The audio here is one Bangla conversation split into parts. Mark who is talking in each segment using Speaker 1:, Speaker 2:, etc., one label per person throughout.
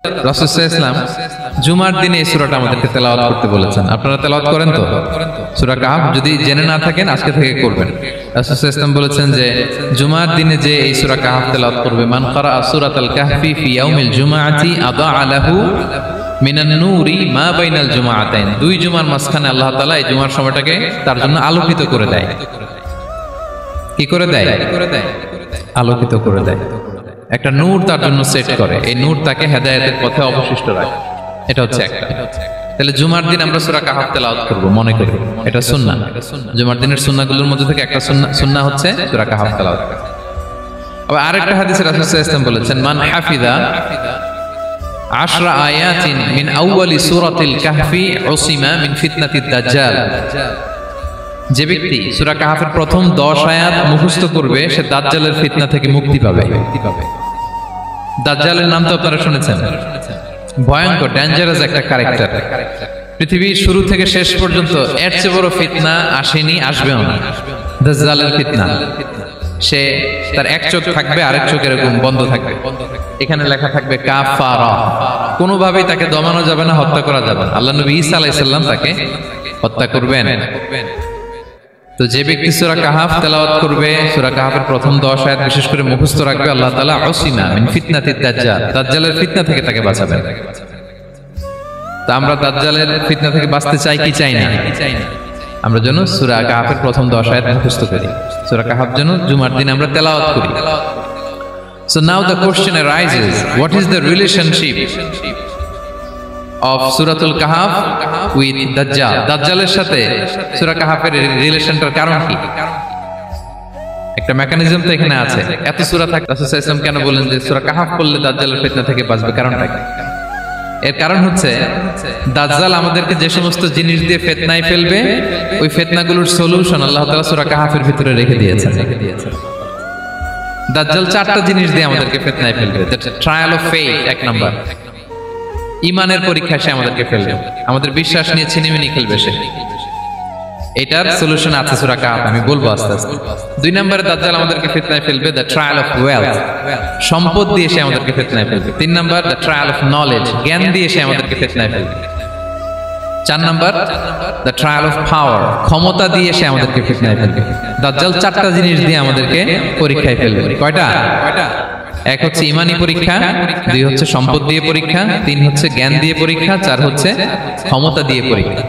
Speaker 1: রাসূল সাল্লাল্লাহু আলাইহি ওয়াসাল্লাম জুমার দিনে এই সূরাটা আমাদেরকে তেলাওয়াত করতে বলেছেন। আপনারা তেলাওয়াত করেন তো? সূরা কাহফ যদি জেনে না থাকেন আজকে থেকে করবেন। রাসূল সাল্লাল্লাহু আলাইহি ওয়াসাল্লাম বলেছেন যে জুমার দিনে যে এই সূরা কাহফ তেলাওয়াত করবে, মান ক্বারা সূরাতাল কাহফি ফি ইয়াউমিল জুমআতি আদাআ লাহু মিনান নূরি মা বাইনাল জুমআতাইন। দুই জুমার মাঝখানে আল্লাহ তাআলা এই জুমার সময়টাকে তার জন্য আলোকিত করে দেয়। কি করে দেয়? আলোকিত করে দেয়। একটা নূর তার জন্য সেট করে, এই নূর তাকে হেদায়েতের পথে অবশিষ্ট রাখে। এটা হচ্ছে একটা। তাহলে জুমার দিন আমরা সূরা কাহফ তেলাওয়াত করব, মনে করি এটা সুন্নাহ। জুমার দিনের সুন্নাহগুলোর মধ্যে থেকে একটা সুন্নাহ হচ্ছে সূরা কাহফ তেলাওয়াত করা। আবার আরেকটা হাদিসে রাসূল সাল্লাল্লাহু আলাইহি ওয়াসাল্লাম বলেছেন, মান হাফিযা 10 আয়াতিন মিন আউয়ালি সূরাতিল কাহফি উসিমা মিন ফিতনাতিদ দাজ্জাল। যে ব্যক্তি সূরা কাহফের প্রথম 10 আয়াত মুখস্থ করবে সে দাজ্জালের ফিতনা থেকে মুক্তি পাবে। দাজ্জালের নাম তো আপনারা শুনেছেন, ভয়ঙ্কর ডেঞ্জারাস একটা ক্যারেক্টার। পৃথিবীর শুরু থেকে শেষ পর্যন্ত এর চেয়ে বড় ফিতনা আসেনি, আসবেও না। দাজ্জালের ফিতনা, সে তার এক চোখ থাকবে, আরেক চোখ এরকম বন্ধ থাকবে, এখানে লেখা থাকবে কাফারা। কোনোভাবেই তাকে দমানো যাবে না, হত্যা করা যাবে না। আল্লাহ নবী ঈসা আলাইহিস সালাম তাকে হত্যা করবেন। তো যে ব্যক্তি সূরা কাহফ তেলাওয়াত করবে, সূরা কাহফের প্রথম 10 আয়াত বিশেষ করে মুখস্থ রাখবে, আল্লাহ তাআলা উসিমা মিন ফিতনাতিদ দাজ্জাল, দাজ্জালের ফিতনা থেকে তাকে বাঁচাবেন। তো আমরা দাজ্জালের ফিতনা থেকে বাঁচতে চাই কি চাই না? আমরা যেন সূরা কাহফের প্রথম 10 আয়াত মুখস্থ করি, সূরা কাহফ যেন জুমার দিন আমরা তেলাওয়াত করি। So now the question arises, what is the relationship of Suratul Kahf with Dajjal? দাজ্জালের সাথে সূরা কাহফের রিলেশনটার কারণ কি? একটা মেকানিজম তো এখানে আছে। এত সূরা থাকে, রাসূল সাল্লাল্লাহু আলাইহি ওয়াসাল্লাম কেন বলেন যে সূরা কাহফ পড়লে দাজ্জালের ফিতনা থেকে বাঁচবে? কারণটা কি? এর কারণ হচ্ছে দাজ্জাল আমাদেরকে যে সমস্ত জিনিস দিয়ে ফিতনায় ফেলবে, ওই ফিতনাগুলোর সলিউশন আল্লাহ তাআলা সূরা কাহফের ভিতরে রেখে দিয়েছেন। দাজ্জাল 4টা জিনিস দিয়ে আমাদেরকে ফিতনায় ফেলবে। ট্রায়াল অফ ফেথ, এক নাম্বার। ঈমানের পরীক্ষা সে আমাদেরকে ফেলবে, আমাদের বিশ্বাস নিয়ে ছিনিমিনি খেলবে সে। এটার সলিউশন আছে সূরা কাহফ, আমি বলবো আস্তে আস্তে। 2 নম্বরে দাজ্জাল আমাদেরকে ফিতনায় ফেলবে, দ্য ট্রায়াল অফ ওয়েলথ, সম্পদ দিয়ে সে আমাদেরকে ফিতনায় ফেলবে। 3 নম্বর, দ্য ট্রায়াল অফ নলেজ, জ্ঞান দিয়ে সে আমাদেরকে ফিতনায় ফেলবে। 4 নম্বর, দ্য ট্রায়াল অফ পাওয়ার, ক্ষমতা দিয়ে সে আমাদেরকে ফিতনায় ফেলবে। দাজ্জাল 4টা জিনিস দিয়ে আমাদেরকে পরীক্ষায় ফেলবে। কয়টা? এক হচ্ছে ঈমানি পরীক্ষা, 2 হচ্ছে সম্পদ দিয়ে পরীক্ষা, 3 হচ্ছে জ্ঞান দিয়ে পরীক্ষা, 4 হচ্ছে ক্ষমতা দিয়ে পরীক্ষা।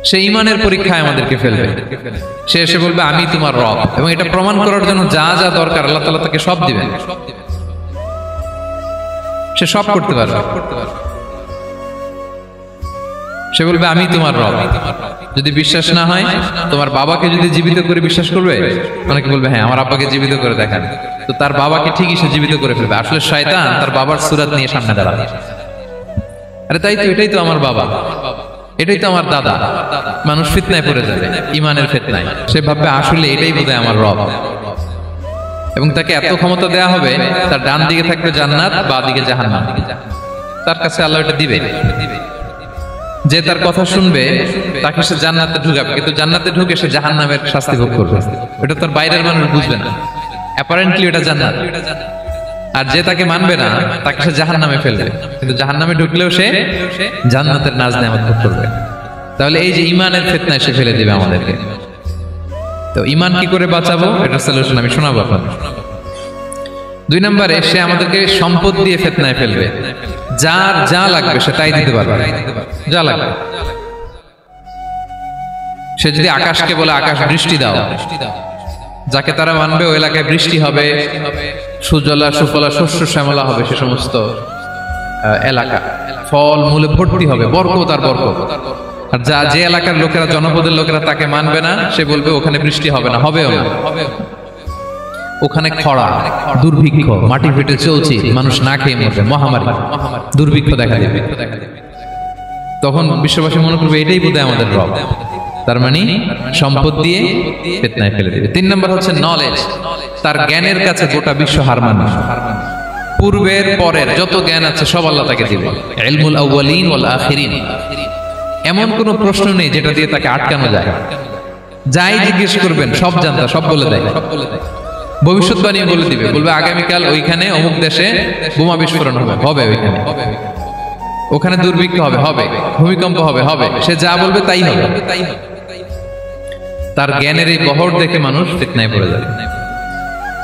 Speaker 1: সে ঈমানের পরীক্ষায় আমাদেরকে ফেলবে। সে এসে বলবে আমি তোমার রব, এবং এটা প্রমাণ করার জন্য যা যা দরকার আল্লাহ তাআলা তাকে সব দিবেন। সে সব করতে পারবে। সে বলবে আমি তোমার রব। যদি বিশ্বাস না হয়, তোমার বাবাকে যদি জীবিত করে বিশ্বাস করবে, অনেকে বলবে হ্যাঁ আমার আব্বাকে জীবিত করে দেখান, তো তার বাবাকে ঠিকই সে জীবিত করে ফেলবে। আসলে শয়তান তার বাবার সূরত নিয়ে সামনে দাঁড়াবে, আরে তাই তো, এটাই তো আমার বাবা, এটাই তো আমার দাদা। মানুষ ফিতনায় পড়ে যাবে, ঈমানের ফিতনায়। সে ভাববে আসলে এটাই বোধহয় আমার রব, এবং তাকে এত ক্ষমতা দেয়া হবে, তার ডান দিকে থাকবে জান্নাত, বাঁ দিকে জাহান্নাম। তার কাছে আল্লাহ এটা দিবে। যে তার কথা শুনবে তাকে সে জান্নাতে ঢুকাবে, কিন্তু জান্নাতে ঢুকে সে জাহান্নামের শাস্তি ভোগ করবে। এটা তার বাইরের মানুষ বুঝবে না, অ্যাপারেন্টলি এটা জান্নাত। আর যে তাকে মানবে না তাকে সে জাহান্নামে ফেলবে, কিন্তু জাহান্নামে ঢুকলেও সে জান্নাতের নাজ নেয়ামত ভোগ করবে। তাহলে এই যে ঈমানের ফিতনায় সে ফেলে দিবে আমাদেরকে। তো ঈমান কি করে বাঁচাবো, এটার সলিউশন আমি শোনাবো আপনাদের। 2 নম্বরে সে আমাদেরকে সম্পদ দিয়ে ফিতনায় ফেলবে। যার যা লাগবে সে তাই দিতে পারবে, যা লাগবে। সে যদি আকাশকে বলে আকাশ বৃষ্টি দাও, যাকে তারা মানবে ওই এলাকায় বৃষ্টি হবে, সুজলা সুফলা শস্য শ্যামলা হবে সে সমস্ত এলাকা, ফল মূলে ভর্তি হবে, বরকত আর বরকত। আর যে এলাকার লোকেরা, জনপদের লোকেরা তাকে মানবে না, সে বলবে ওখানে বৃষ্টি হবে না, হবেও না। ওখানে খরা, দুর্ভিক্ষ, মাটি ফেটে চলছে, মানুষ না খেয়ে মরবে, মহামারী, দুর্ভিক্ষ দেখা দেবে। তখন বিশ্ববাসী মনে করবে এটাই বোধহয় আমাদের রব। তার মানে সম্পদ দিয়ে ফিতনায় ফেলে দেবে। 3 নম্বর হচ্ছে নলেজ, তার জ্ঞানের কাছে গোটা বিশ্ব হার মানবে। পূর্বের পরের যত জ্ঞান আছে সব আল্লাহ তাকে দিবে। ইলমুল আউয়ালিন ওয়াল আখিরিন, এমন কোন প্রশ্ন নেই যেটা দিয়ে তাকে আটকানো যায়। যাই জিজ্ঞেস করবেন সব জানতা, সব বলে দেয়। ভবিষ্যৎবাণী বলে দিবে, বলবে আগামীকাল ওইখানে অমুক দেশে বোমা বিস্ফোরণ হবে ওইখানে, ওখানে দুর্ভিক্ষ হবে, ভূমিকম্প হবে, সে যা বলবে তাই হবে। তার জ্ঞানের এই বহর দেখে মানুষ ফিতনায় পড়ে যাবে।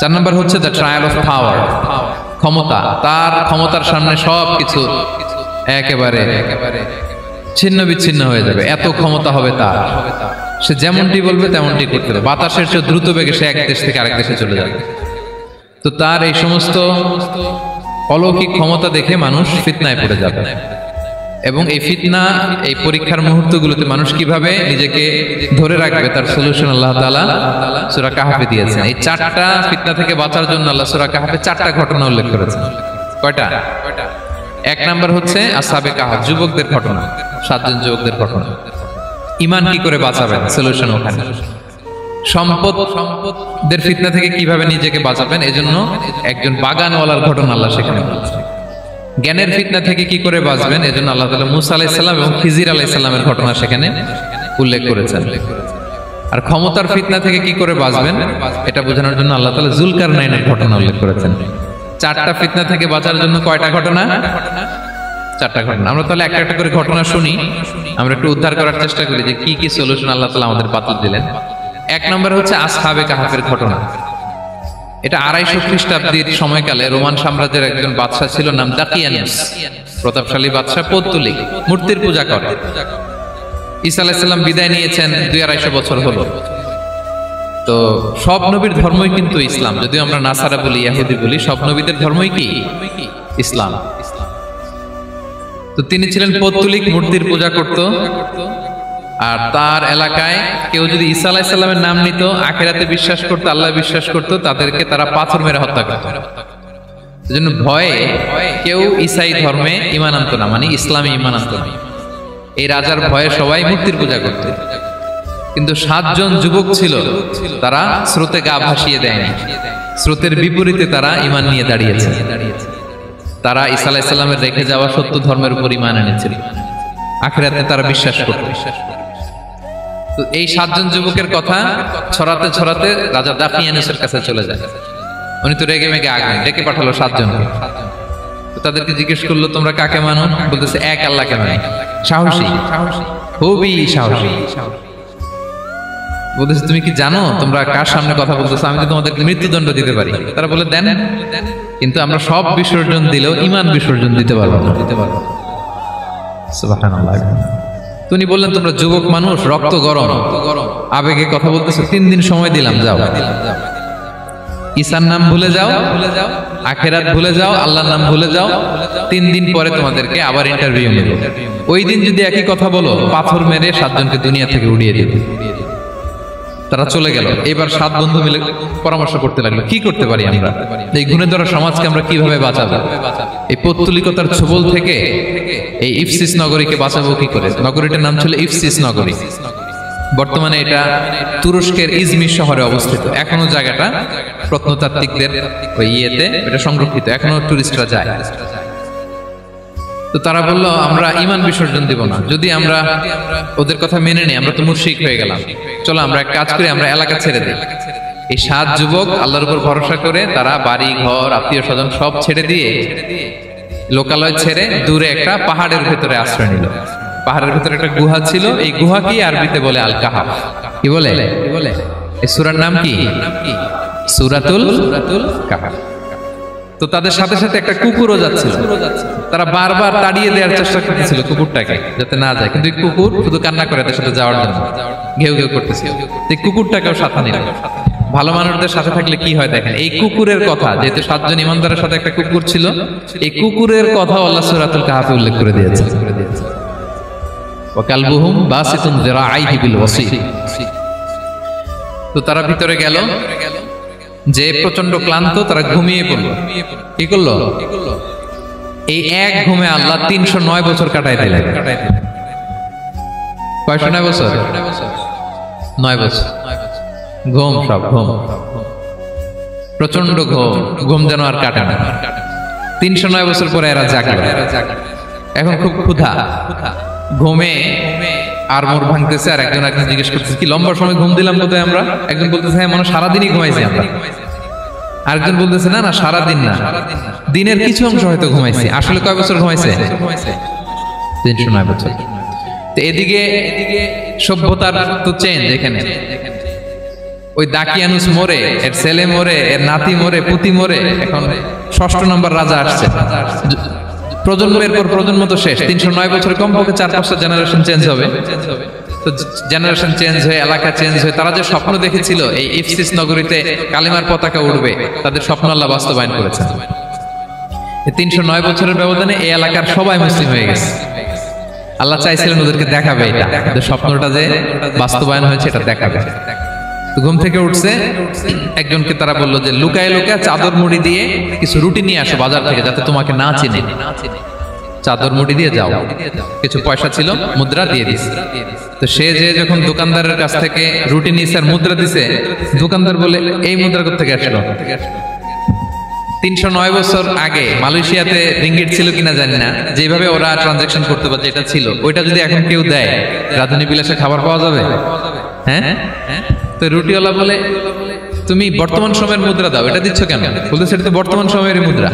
Speaker 1: 4 নম্বর হচ্ছে দ্য ট্রায়াল অফ পাওয়ার, ক্ষমতা। তার ক্ষমতার সামনে সবকিছু একেবারে ছিন্ন বিচ্ছিন্ন হয়ে যাবে, এত ক্ষমতা হবে তার। সে যেমনটি বলবে তেমনটি করতে হবে, বাতাসের চেয়ে দ্রুত বেগে সে এক দেশ থেকে আরেক দেশে চলে যাবে। তো তার এই সমস্ত অলৌকিক ক্ষমতা দেখে মানুষ ফিতনায় পড়ে যাবে। এবং এই ফিতনা, এই পরীক্ষার মুহূর্তগুলোতে মানুষ কিভাবে নিজেকে ধরে রাখবে তার সলিউশন আল্লাহ তাআলা সূরা কাহফে দিয়েছেন। এই 4টা ফিতনা থেকে বাঁচার জন্য আল্লাহ সূরা কাহফে 4টা ঘটনা উল্লেখ করেছেন। কয়টা? 1 নাম্বার হচ্ছে আসহাবে কাহফ, যুবকদের ঘটনা, 7 জন যুবকদের ঘটনা। ঈমান কি করে বাঁচাবেন, সলিউশন ওখানে। সম্পদের ফিতনা থেকে কিভাবে নিজেকে বাঁচাবেন, এজন্য একজন বাগানওয়ালার ঘটনা আল্লাহ সেখানে বলেছেন। জ্ঞানের ফিতনা থেকে কি করে বাঁচবেন, এজন্য আল্লাহ তাআলা মুসা আলাইহিস সালাম এবং খিজির আলাইহিস সালামের ঘটনা সেখানে উল্লেখ করেছেন। আর ক্ষমতার ফিতনা থেকে কি করে বাঁচবেন এটা বোঝানোর জন্য আল্লাহ তাআলা যুলকারনাইনের ঘটনা উল্লেখ করেছেন। 4টা ফিতনা থেকে বাঁচার জন্য কয়টা ঘটনা? 4টা ঘটনা। আমরা তাহলে একটা একটা করে ঘটনা শুনি, আমরা একটু উদ্ধার করার চেষ্টা করি যে কি কি সলিউশন আল্লাহ তাআলা আমাদের বাতলে দিলেন। 1 নম্বর হচ্ছে আসহাবে কাহফের ঘটনা। এটা 250 খ্রিস্টাব্দের সময়কালে রোমান সাম্রাজ্যের একজন বাদশা ছিল, নাম দাকিয়ানুস, প্রতাপশালী বাদশা, পৌত্তলিক, মূর্তির পূজা করে। ঈসা আলাইহিস সালাম বিদায় নিয়েছেন 250 বছর হলো। তো সব নবীর ধর্মই কিন্তু ইসলাম, যদিও আমরা নাসারা বলি, ইহুদি বলি, সব নবীদের ধর্মই কি ইসলাম। তো তিনি ছিলেন পৌত্তলিক, মূর্তির পূজা করত। আর তার এলাকায় কেউ যদি ঈসা আলাইহিস সালামের নাম নিত, আখিরাতে বিশ্বাস করত, আল্লাহ বিশ্বাস করত, তাদেরকে তারা পাথর মেরে হত্যা করত। এজন্য ভয়ে কেউ ঈসাই ধর্মে ঈমান আনত না, মানে ইসলামে ঈমান আনত না। এই রাজার ভয়ে সবাই মূর্তির পূজা করত। কিন্তু 7 জন যুবক ছিল, তারা স্রোতে গা ভাসিয়ে দেয়নি, স্রোতের বিপরীতে তারা ঈমান নিয়ে দাঁড়িয়েছে। তারা ঈসা আলাইহিস সালামের রেখে যাওয়া সত্য ধর্মের উপর ঈমান এনেছিল, আখিরাতে তারা বিশ্বাস করত। তো এই 7 জন যুবকের কথা ছড়াতে ছড়াতে রাজা দাকিয়ানুসের কাছে চলে যায়। উনি তো রেগে মেগে আগুন ডেকে পাঠালো 7 জনকে। তো তাদেরকে জিজ্ঞেস করলো, তোমরা কাকে মানো? বলতেছে এক আল্লাহকে মানি। সাহসী, খুবই সাহসী। বলতেছে তুমি কি জানো তোমরা কার সামনে কথা বলতেছো? আমি তো তোমাদেরকে মৃত্যুদণ্ড দিতে পারি। তারা বলে দেন, কিন্তু আমরা সব বিসর্জন দিলেও ঈমান বিসর্জন দিতে পারবো না। সুবহানাল্লাহ। তিনি বললেন, তোমরা যুবক মানুষ, রক্ত গরম, আবেগে কথা বলতেছো, 3 দিন সময় দিলাম, যাও। ঈসার নাম ভুলে যাও, আখিরাত ভুলে যাও, আল্লাহর নাম ভুলে যাও। 3 দিন পরে তোমাদেরকে আবার ইন্টারভিউ নেব। ওই দিন যদি একই কথা বলো, পাথর মেরে 7 জনকে দুনিয়া থেকে উড়িয়ে দেবে। তারা চলে গেল। এবার 7 বন্ধু মিলে পরামর্শ করতে লাগলো, কি করতে পারি আমরা, এই গুণে ধরা সমাজকে আমরা কিভাবে বাঁচাবো, এই পৌত্তলিকতার ছোবল থেকে এই ইফসিস নগরীকে বাঁচাবো কি করে। নগরীটার নাম ছিল ইফসিস নগরী। বর্তমানে এটা তুরস্কের ইজমির শহরে অবস্থিত। এখনো জায়গাটা প্রত্নতাত্ত্বিকদের ওই ইয়েতে এটা সংরক্ষিত, এখনো টুরিস্টরা যায়। তো তারা বললো, আমরা ঈমান বিসর্জন দিব না, যদি আমরা ওদের কথা মেনে নিই আমরা তো মুশরিক হয়ে গেলাম, চলো আমরা এক কাজ করি, আমরা এলাকা ছেড়ে দিই। এই 7 যুবক আল্লাহর উপর ভরসা করে তারা বাড়ি ঘর আত্মীয় স্বজন সব ছেড়ে দিয়ে, লোকালয় ছেড়ে দূরে একটা পাহাড়ের ভেতরে আশ্রয় নিল। পাহাড়ের ভেতরে একটা গুহা ছিল, এই গুহাকেই আরবিতে বলে আল কাহাফ। কি বলে? এই সূরার নাম কি? সূরাতুল কাহাফ। তো তাদের সাথে সাথে একটা কুকুরও যাচ্ছিল। তারা বারবার তাড়িয়ে দেওয়ার চেষ্টা করতেছিল কুকুরটাকে, যাতে না যায়, কিন্তু কুকুর শুধু কান্না করে তাদের সাথে যাওয়ার জন্য ঘেউ ঘেউ করতেছিল। এই কুকুরটাকেও সাথে নিল। ভালো মানুষদের সাথে থাকলে কি হয় দেখেন, এই কুকুরের কথা, যেহেতু 7 জন ইমানদারের সাথে একটা কুকুর ছিল, এই কুকুরের কথা আল্লাহ সূরাতুল কাহাফে উল্লেখ করে দিয়েছে। ওয়া কালবুহুম বাসিতুন যিরাআইহি বিল ওয়াসি। তো তারা ভিতরে গেল, যে প্রচন্ড ক্লান্ত, তারা ঘুমিয়ে পড়লো। কি করলো? এই এক ঘুমে আল্লাহ 309 বছর কাটাই দিলেন। কয়শো 9 বছর? 9 বছর ঘুম, সব ঘুম, প্রচন্ড ঘুম, ঘুম যেন আর কাটে না। 309 বছর পরে এরা জাগলো। এখন খুব ক্ষুধা, ঘুমে আর মোর ভাঙতেছে। আর একজন জিজ্ঞেস করতেছে, কি লম্বা সময় ঘুম দিলাম কোথায় আমরা? একজন বলতেছে, হ্যাঁ, মনে সারাদিনই ঘুমাইছি আমরা। আরেকজন বলতেছে না না সারাদিন না, দিনের কিছু অংশ হয়তো ঘুমাইছি। আসলে কয় বছর ঘুমাইছে? 309 বছর। তো এদিকে সভ্যতার তো চেঞ্জ এখানে। ওই দাকিয়ানুস মরে, এর ছেলে মরে, এর নাতি মরে, পুতি মরে, এখন 6ষ্ঠ নম্বর রাজা আসছে। প্রজন্মের পর প্রজন্ম তো শেষ। 309 বছরে কমপক্ষে 4-5টা জেনারেশন চেঞ্জ হবে। তো জেনারেশন চেঞ্জ হয়ে, এলাকা চেঞ্জ হয়ে, তারা যে স্বপ্ন দেখেছিল এই ইফসিস নগরীতে কালিমার পতাকা উঠবে, তাদের স্বপ্ন আল্লাহ বাস্তবায়ন করেছেন। 309 বছরের ব্যবধানে এই এলাকার সবাই মুসলিম হয়ে গেছে। আল্লাহ চাইছিলেন ওদেরকে দেখাবে এটা, যে স্বপ্নটা যে বাস্তবায়ন হয়েছে এটা দেখাবে। ঘুম থেকে উঠছে, একজনকে তারা বললো যে লুকায় লুকায় চাদর মুড়ি দিয়ে কিছু রুটি নিয়ে আসো বাজার থেকে, যাতে তোমাকে না চিনে। চাদর মুড়ি দিয়ে যাও। কিছু পয়সা ছিল, মুদ্রা দিয়ে দিছে। তো সে যে যখন দোকানদারের কাছ থেকে রুটি নিয়েছে আর মুদ্রা দিছে, দোকানদার বলে এই মুদ্রা কোথা থেকে আসলো? 309 বছর আগে মালয়েশিয়াতে রিঙ্গিট ছিল কিনা জানি না, যেভাবে ওরা ট্রানজাকশন করতে পারে যেটা ছিল, ওইটা যদি এখন কেউ দেয়, রাধুনী বিলাসে খাবার পাওয়া যাবে? হ্যাঁ। তো রুটিওয়ালা বলে তুমি বর্তমান সময়ের মুদ্রা দাও, এটা দিচ্ছ কেন? বলতেছে এটা তো বর্তমান সময়ের মুদ্রা।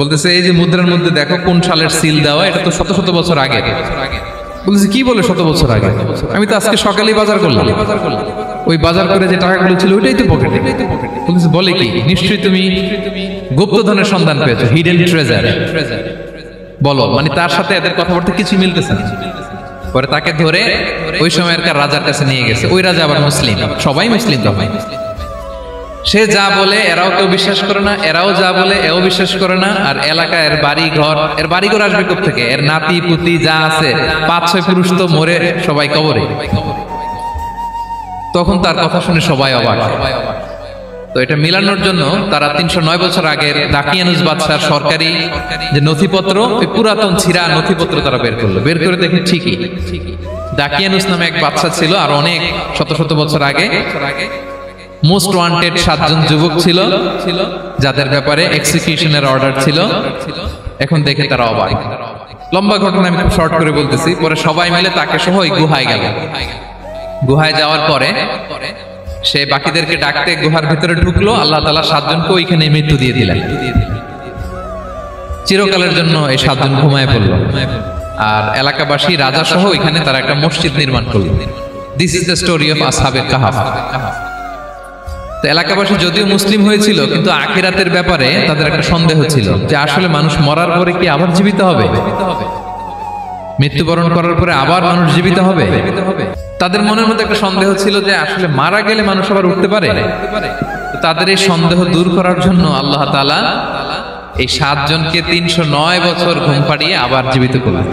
Speaker 1: বলতেছে এই যে মুদ্রার মধ্যে দেখো কোন সালের সিল দেওয়া, এটা তো শত শত বছর আগে। বলতেছে কি বলে শত বছর আগে? আমি তো আজকে সকালেই বাজার করলাম, ওই বাজার করে যে টাকাগুলো ছিল ওইটাই তো পকেটে। বলতেছে বলে কি? নিশ্চয়ই তুমি গুপ্তধনের সন্ধান পেয়েছো, হিডেন ট্রেজার। বলো, মানে তার সাথে এদের কথাবার্তা কিছু মিলতেছে না। পরে তাকে ধরে ওই সময়কার রাজার কাছে নিয়ে গেছে। ওই রাজা আবার মুসলিম, সবাই মুসলিম তখন। সে যা বলে এরাও কেউ বিশ্বাস করে না, এরাও যা বলে এও বিশ্বাস করে না। আর এলাকা এর বাড়ি ঘর আসবে কোত্থেকে? এর নাতি পুতি যা আছে 5-6 পুরুষ তো মরে সবাই কবরে। তখন তার কথা শুনে সবাই অবাক। তো এটা মিলানোর জন্য তারা 309 বছর আগের দাকিয়ানুস বাদশার সরকারি যে নথিপত্র, ওই পুরাতন ছিঁড়া নথিপত্র তারা বের করলো। বের করে দেখে ঠিকই দাকিয়ানুস নামে এক বাদশা ছিল, আর অনেক শত শত বছর আগে মোস্ট ওয়ান্টেড 7 জন যুবক ছিল, যাদের ব্যাপারে এক্সিকিউশনের অর্ডার ছিল। এখন দেখে তারা অবাক। লম্বা ঘটনা আমি খুব শর্ট করে বলতেছি। পরে সবাই মিলে তাকে সহ ওই গুহায় গেল। গুহায় যাওয়ার পরে সে বাকিদেরকে ডাকতে গুহার ভিতরে ঢুকলো। আল্লাহ তাআলা 7 জনকে ওইখানে মৃত্যু দিয়ে দিলেন। চিরকালের জন্য এই 7 জন ঘুমায় পড়ল। আর এলাকাবাসী রাজা সহ ওইখানে তারা একটা মসজিদ নির্মাণ করলো। This is the story of আসহাবে কাহাফ। তো এলাকাবাসী যদিও মুসলিম হয়েছিল, কিন্তু আখিরাতের ব্যাপারে তাদের একটা সন্দেহ ছিল যে আসলে মানুষ মরার পরে কি আবার জীবিত হবে? মৃত্যুবরণ করার পরে আবার মানুষ জীবিত হবে? তাদের মনের মধ্যে একটা সন্দেহ ছিল যে আসলে মারা গেলে মানুষ আবার উঠতে পারে। তাদের এই সন্দেহ দূর করার জন্য আল্লাহ তাআলা এই 7 জনকে 309 বছর ঘুম পাড়িয়ে আবার জীবিত করলেন।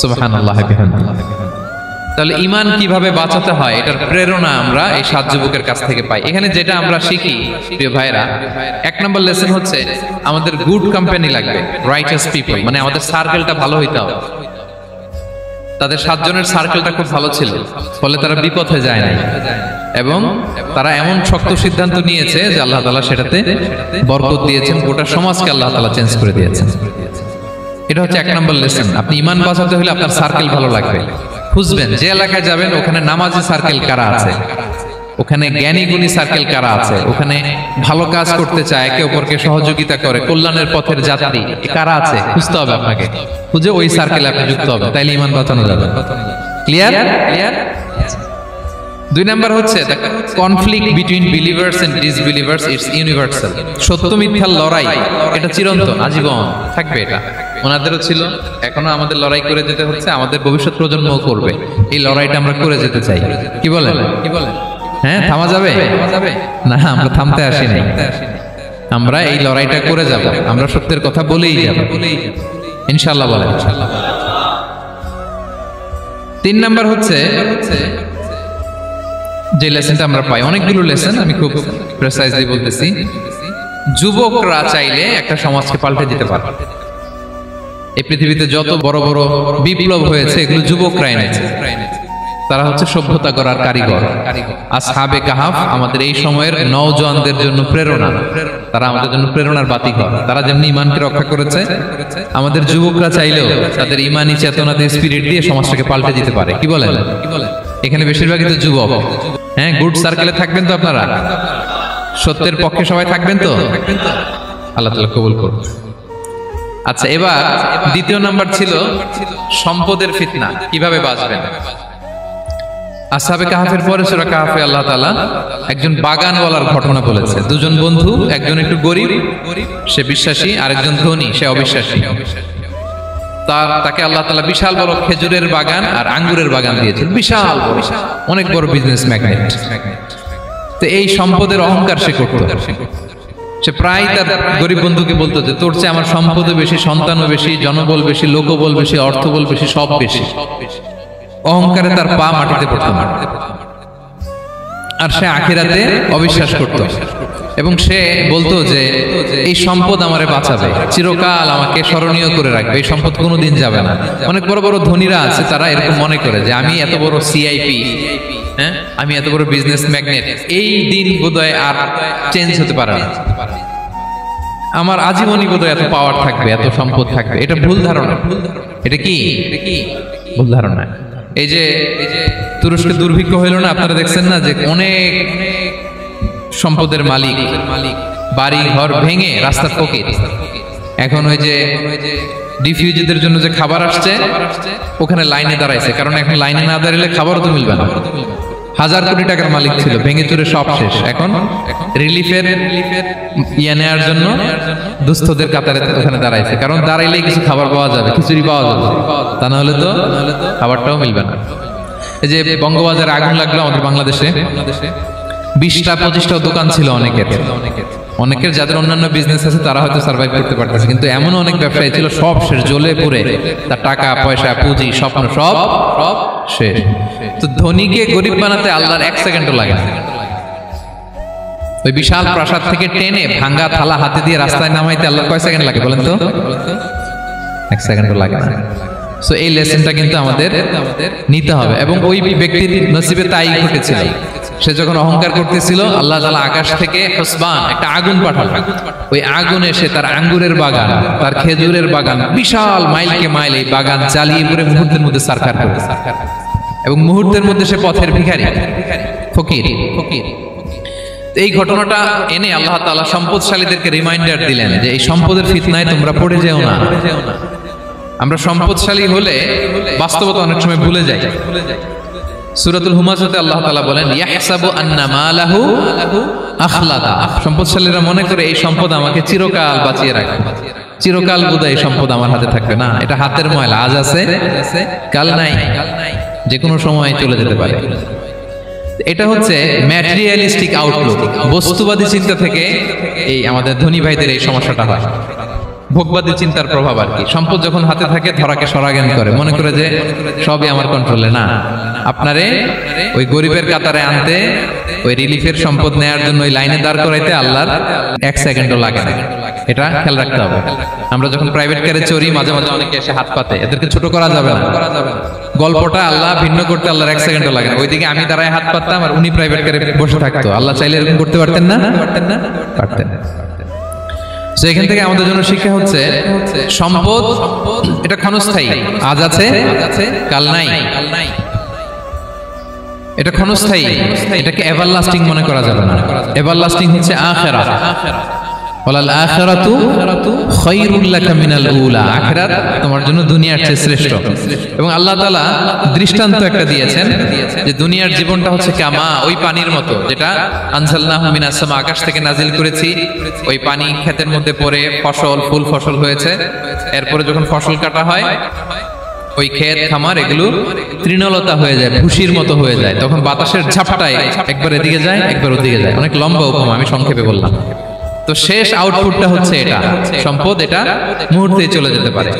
Speaker 1: সুবহানাল্লাহ বিহামদিহি। তাহলে ঈমান কিভাবে বাঁচাতে হয়, এটার প্রেরণা আমরা এই 7 যুবকের কাছ থেকে পাই। এখানে যেটা আমরা শিখি প্রিয় ভাইরা, 1 নম্বর লেসন হচ্ছে আমাদের গুড কোম্পানি লাগবে, রাইটাস পিপল, মানে আমাদের সার্কেলটা ভালো হইতে হবে। তাদের 7 জনের সার্কেলটা খুব ভালো ছিল, ফলে তারা বিপথে যায় না, এবং তারা এমন শক্ত সিদ্ধান্ত নিয়েছে যে আল্লাহ তাআলা সেটাতে বরকত দিয়েছেন, গোটা সমাজকে আল্লাহ তাআলা চেঞ্জ করে দিয়েছেন। এটা হচ্ছে 1 নম্বর লেসন। আপনি ঈমান বাঁচাতে হলে আপনার সার্কেল ভালো লাগবে। খুঁজবেন যে এলাকায় যাবেন ওখানে নামাজি সার্কেল কারা আছে, ওখানে জ্ঞানী গুণী সার্কেল কারা আছে, ওখানে ভালো কাজ করতে চায়, একে অপরকে সহযোগিতা করে, কল্যাণের পথের যাত্রী কারা আছে খুঁজতে হবে আপনাকে। খুঁজে ওই সার্কেলে আপনি যুক্ত হবে, তাইলে ঈমান বাঁচানো যাবে। ক্লিয়ার? 2 নাম্বার হচ্ছে conflict between believers and disbelievers it's universal. সত্য মিথ্যার লড়াই, এটা চিরন্তন, আজীবন থাকবে। এটা ওনাদেরও ছিল, এখনো আমাদের লড়াই করে যেতে হচ্ছে, আমাদের ভবিষ্যৎ প্রজন্মও করবে। এই লড়াইটা আমরা করে যেতে চাই। কি বলেন? হ্যাঁ, থামা যাবে না? আমরা থামতে আসি নাই, আমরা এই লড়াইটা করে যাব। আমরা সত্যের কথা বলেই যাব ইনশাআল্লাহ। বলেন। 3 নাম্বার হচ্ছে যে লেসনটা আমরা পাই, অনেকগুলো লেসন, আমি খুব প্রেসাইজলি বলতেছি। যুবকরা চাইলে একটা সমাজকে পাল্টে দিতে পারে। এই পৃথিবীতে যত বড় বড় বিপ্লব হয়েছে এগুলো যুবকরা এনেছে। তারা হচ্ছে সভ্যতা গড়ার কারিগর। আসহাবে কাহাফ আমাদের এই সময়ের নওজওয়ানদের জন্য প্রেরণা। তারা আমাদের জন্য প্রেরণার বাতিঘর। তারা যেমনি ঈমানকে রক্ষা করেছে, আমাদের যুবকরা চাইলেও তাদের ঈমানি চেতনা দিয়ে, স্পিরিট দিয়ে সমাজটাকে পাল্টে দিতে পারে। কি বলেন? এখানে বেশিরভাগই তো যুবক। হ্যাঁ, গুড সার্কেলে থাকবেন তো আপনারা? সত্যের পক্ষে সবাই থাকবেন তো? আল্লাহ তাআলা কবুল করুন। আচ্ছা, এবার দ্বিতীয় নাম্বার ছিল সম্পদের ফিতনা, কিভাবে বাঁচবেন। আসহাবে কাহফের পরে সূরা কাহফে আল্লাহ তাআলা একজন বাগানওয়ালার ঘটনা বলেছে। দুজন বন্ধু, একজন একটু গরিব, সে বিশ্বাসী, আরেকজন ধনী, সে অবিশ্বাসী। তাকে আল্লাহ তাআলা বিশাল বড় খেজুরের বাগান আর আঙ্গুরের বাগান দিয়েছেন, বিশাল বড়, অনেক বড় বিজনেস ম্যাগনেট। তো এই সম্পদের অহংকার সে করত। সে প্রায় তার গরিব বন্ধুকে বলতো যে তোর চেয়ে আমার সম্পদও বেশি, সন্তানও বেশি, জনবল বেশি, লোকবল বেশি, অর্থবল বেশি, সব বেশি। অহংকারে তার পা মাটিতে পড়তো না। আর সে আখিরাতে অবিশ্বাস করত এবং সে বলতো যে এই সম্পদ আমারে বাঁচাবে, চিরকাল আমাকে স্মরণীয় করে রাখবে, এই সম্পদ কোনোদিন যাবে না। অনেক বড় বড় ধনীরা আছে, তারা এরকম মনে করে যে আমি এত বড় সিআইপি, হ্যাঁ, আমি এত বড় বিজনেস ম্যাগনেট, এই দিন বোধহয় আর চেঞ্জ হতে পারে না, আমার আজীবনই বোধহয় এত পাওয়ার থাকবে, এত সম্পদ থাকবে। এটা ভুল ধারণা। এটা কি ভুল ধারণা? এই যে তুরস্কে দুর্ভিক্ষ হইল না, আপনারা দেখছেন না যে অনেক সম্পদের মালিক বাড়ি ঘর ভেঙে রাস্তার ফকির। এখন ওই যে রিফিউজিদের জন্য যে খাবার আসছে, ওখানে লাইনে দাঁড়াইছে, কারণ এখন লাইনে না দাঁড়ালে খাবার তো মিলবে না। 1000 কোটি টাকার মালিক ছিল, ভেঙে চুরে সব শেষ। এখন রিলিফের ইয়ে নেওয়ার জন্য দুস্থদের কাতারে ওখানে দাঁড়াইছে, কারণ দাঁড়াইলেই কিছু খাবার পাওয়া যাবে, খিচুড়ি পাওয়া যাবে, তা না হলে তো খাবারটাও মিলবে না। এই যে বঙ্গবাজারে আগুন লাগলো আমাদের বাংলাদেশে, 20টা-25টা দোকান ছিল অনেকের যাদের অন্যান্য বিজনেস আছে তারা হয়তো সার্ভাইভ করতে পারতেছে, কিন্তু এমন অনেক ব্যবসায়ী ছিল সব শেষ, জ্বলে পুড়ে, তার টাকা পয়সা পুঁজি স্বপ্ন সব শেষ। তো ধনীকে গরিব বানাতে আল্লাহর 1 সেকেন্ডও লাগে না। ওই বিশাল প্রাসাদ থেকে টেনে ভাঙ্গা থালা হাতে দিয়ে রাস্তায় নামাইতে আল্লাহর কয় সেকেন্ড লাগে বলেন তো? 1 সেকেন্ডও লাগে না। সো এই লেসনটা কিন্তু আমাদের নিতে হবে। এবং ওই ব্যক্তির নসিবে তাই ঘটেছিল, সে যখন অহংকার করতেছিল আল্লাহ তাআলা আকাশ থেকে হুসবান একটা আগুন পাঠালেন। ওই আগুন এসে তার আঙ্গুরের বাগান, তার খেজুরের বাগান, বিশাল মাইলকে মাইল এই বাগান জ্বালিয়ে পুরো মুহূর্তের মধ্যে সারখার করে, এবং মুহূর্তের মধ্যে সে পথের ভিখারি, ফকির। এই ঘটনাটা এনে আল্লাহ তাআলা সম্পদশালীদেরকে রিমাইন্ডার দিলেন যে এই সম্পদের ফিতনায় তোমরা পড়ে যেও না। আমরা সম্পদশালী হলে বাস্তবতা অনেক সময় ভুলে যাই। সূরাতুল হুমাযাতে আল্লাহ তাআলা বলেন ইয়াহসাবু আন্না মালাহু আখলাদা, সম্পদশালীরা মনে করে এই সম্পদ আমাকে চিরকাল বাঁচিয়ে রাখবে, চিরকাল বোধহয় এই সম্পদ আমার হাতে থাকবে। না, এটা হাতের ময়লা, আজ আছে কাল নাই, যে কোনো সময় চলে যেতে পারে। এটা হচ্ছে ম্যাটেরিয়ালিস্টিক আউটলুক, বস্তুবাদী চিন্তা থেকে এই আমাদের ধনী ভাইদের এই সমস্যাটা হয়, ভোগবাদী চিন্তার প্রভাব আর কি। সম্পদ যখন হাতে থাকে ধরাকে সরাজ্ঞান করে, মনে করে যে সবই আমার কন্ট্রোলে। না, আপনারে ওই গরিবের কাতারে আনতে, ওই রিলিফের সম্পদ নেয়ার জন্য ওই লাইনে দাঁড় করাইতে আল্লাহর 1 সেকেন্ডও লাগে না। এটা খেয়াল রাখতে হবে। আমরা যখন প্রাইভেট কারে চড়ি মাঝে মাঝে অনেকে এসে হাত পাতে, এদেরকে ছোট করা যাবে না। গল্পটা আল্লাহ ভিন্ন করতে আল্লাহর 1 সেকেন্ডও লাগে না। ওইদিকে আমি দাঁড়ায় হাত পাততাম আর উনি প্রাইভেট কারে বসে থাকতো। আল্লাহ চাইলে এরকম করতে পারতেন না? পারতেন। এখান থেকে আমাদের জন্য শিক্ষা হচ্ছে সম্পদ এটা ক্ষণস্থায়ী, আজ আছে কাল নাই, এটা ক্ষণস্থায়ী, এটাকে এভারলাস্টিং মনে করা যাবে না। এভারলাস্টিং হচ্ছে আখিরাত। ওয়ালাল আখিরাতু খায়রুল লাকা মিনাল উলা, আখিরাত তোমার জন্য দুনিয়ার চেয়ে শ্রেষ্ঠ। এবং আল্লাহ তাআলা দৃষ্টান্ত একটা দিয়েছেন যে দুনিয়ার জীবনটা হচ্ছে কামা, ওই পানির মতো যেটা আনজালনাহু মিনাস সামা, আকাশ থেকে নাজিল করেছি। ওই পানি ক্ষেতের মধ্যে পড়ে ফসল, ফুল ফসল হয়েছে, এরপরে যখন ফসল কাটা হয় ওই ক্ষেত খামার এগুলো তৃণলতা হয়ে যায়, ভুসির মতো হয়ে যায়, তখন বাতাসের ঝাপটায় একবার এদিকে যায় একবার ওদিকে যায়। অনেক লম্বা উপমা, আমি সংক্ষেপে বললাম। তো শেষ আউটপুটটা হচ্ছে এটা, সম্পদ এটা মুহূর্তেই চলে যেতে পারে।